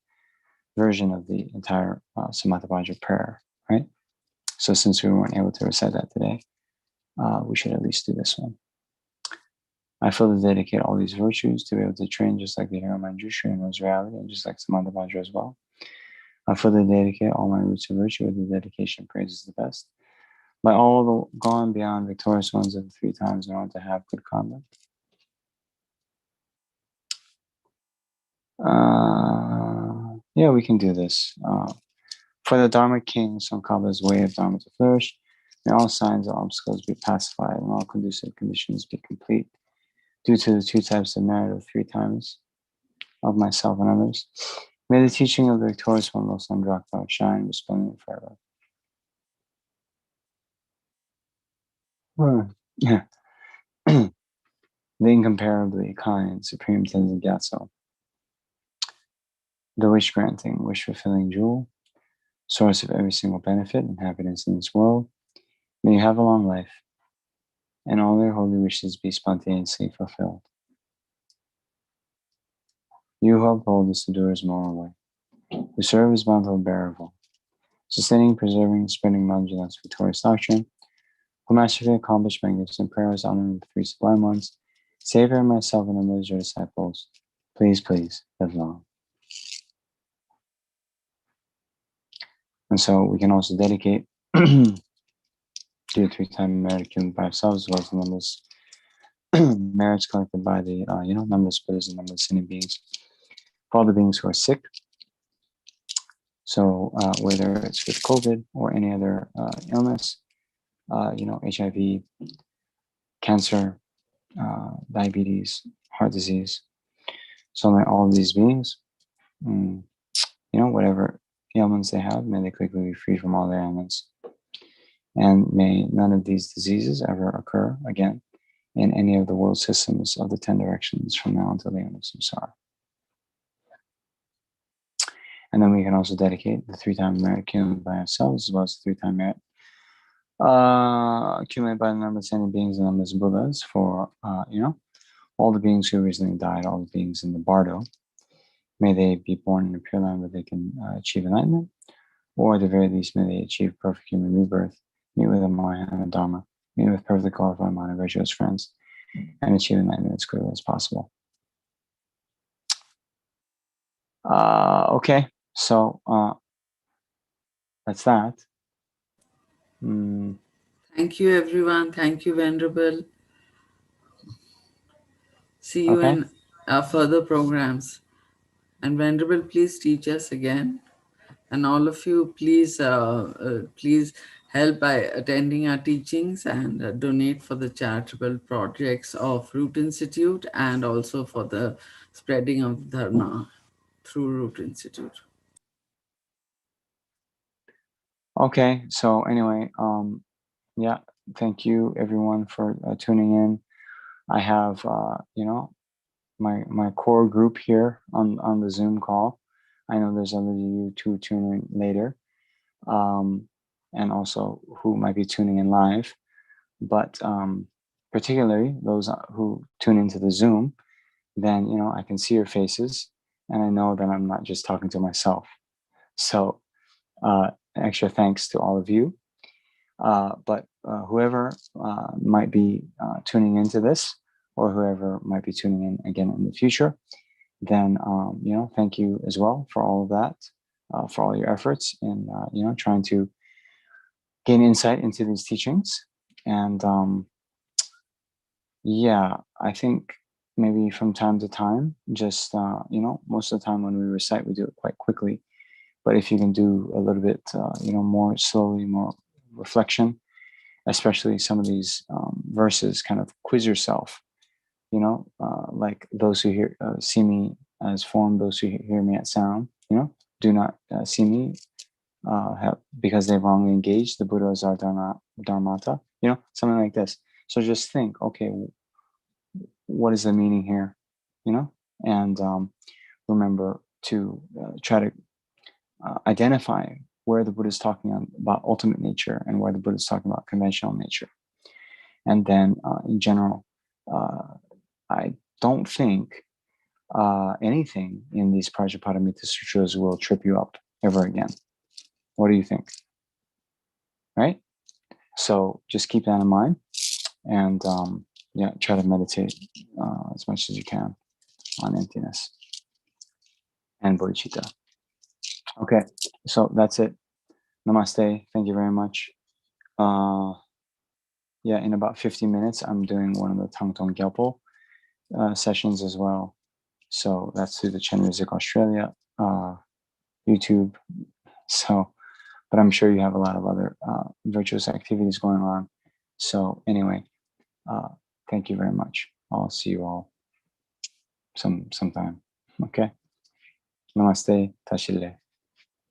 version of the entire Samatha Vajra prayer, right? So since we weren't able to recite that today, we should at least do this one. I further dedicate all these virtues to be able to train just like the Hero Manjushri and Rose Reality, and just like Samatha Vajra as well. I further dedicate all my roots of virtue with the dedication praises the best, by all the gone beyond victorious ones of the 3 times in order to have good conduct. Yeah, we can do this. For the Dharma King, Sankhaba's way of Dharma to flourish, may all signs and obstacles be pacified and all conducive conditions be complete, due to the 2 types of merit of 3 times of myself and others. May the teaching of the victorious one, Losar, shine resplendent forever. Yeah. The incomparably kind Supreme Tenzin Gyatso, the wish-granting, wish-fulfilling jewel, source of every single benefit and happiness in this world, may you have a long life. and all their holy wishes be spontaneously fulfilled. You who uphold the Sudu's moral way, who serve as bountiful bearer of all, sustaining, preserving, spreading Manjuna's victorious doctrine, who masterfully accomplished magnificent prayers, honoring the three sublime ones, Savior and myself and others your disciples, please, please, live long. And so we can also dedicate to the three-time merit accumulated by ourselves, as well as the numbers merits collected by the numberless Buddhas and numberless sentient beings, for all the beings who are sick. So whether it's with COVID or any other illness, HIV, cancer, diabetes, heart disease. So may all of these beings, whatever ailments they have, may they quickly be freed from all their ailments. And may none of these diseases ever occur again in any of the world systems of the 10 directions from now until the end of samsara. And then we can also dedicate the three-time merit accumulated by ourselves, as well as the three-time merit accumulated by the numberless sentient beings and numberless Buddhas for, all the beings who recently died, all the beings in the bardo. May they be born in a pure land where they can achieve enlightenment, or at the very least, may they achieve perfect human rebirth, meet with a Maya and a Dharma, meet with perfectly qualified mind and virtuous friends, and achieve enlightenment as quickly as possible. Okay, so that's that. Thank you, everyone. Thank you, Venerable. See you in further programs. And Venerable, please teach us again. And all of you, please help by attending our teachings and donate for the charitable projects of Root Institute and also for the spreading of Dharma through Root Institute. Okay, so anyway, thank you everyone for tuning in. I have, my core group here on the Zoom call. I know there's other of you to tune in later, and also who might be tuning in live, but particularly those who tune into the Zoom, then, I can see your faces and I know that I'm not just talking to myself. So extra thanks to all of you. But whoever might be tuning into this, or whoever might be tuning in again in the future, then thank you as well for all of that, for all your efforts in trying to gain insight into these teachings. And I think maybe from time to time, just most of the time when we recite, we do it quite quickly. But if you can do a little bit, more slowly, more reflection, especially some of these verses, kind of quiz yourself, like those who see me as form, those who hear me at sound, do not see me because they've wrongly engaged. The Buddha is our dharmata, something like this. So just think, okay, what is the meaning here, and remember to try to identify where the Buddha is talking about ultimate nature and where the Buddha is talking about conventional nature. And then in general, I don't think anything in these Prajñāpāramitā Sutras will trip you up ever again. What do you think? Right? So just keep that in mind and try to meditate as much as you can on emptiness and bodhicitta. Okay, so that's it. Namaste. Thank you very much. In about 15 minutes, I'm doing one of the Tangtong Gyalpo sessions as well. So that's through the Chen Music Australia YouTube. So, but I'm sure you have a lot of other virtuous activities going on. So anyway, thank you very much. I'll see you all sometime. Okay. Namaste. Tashile.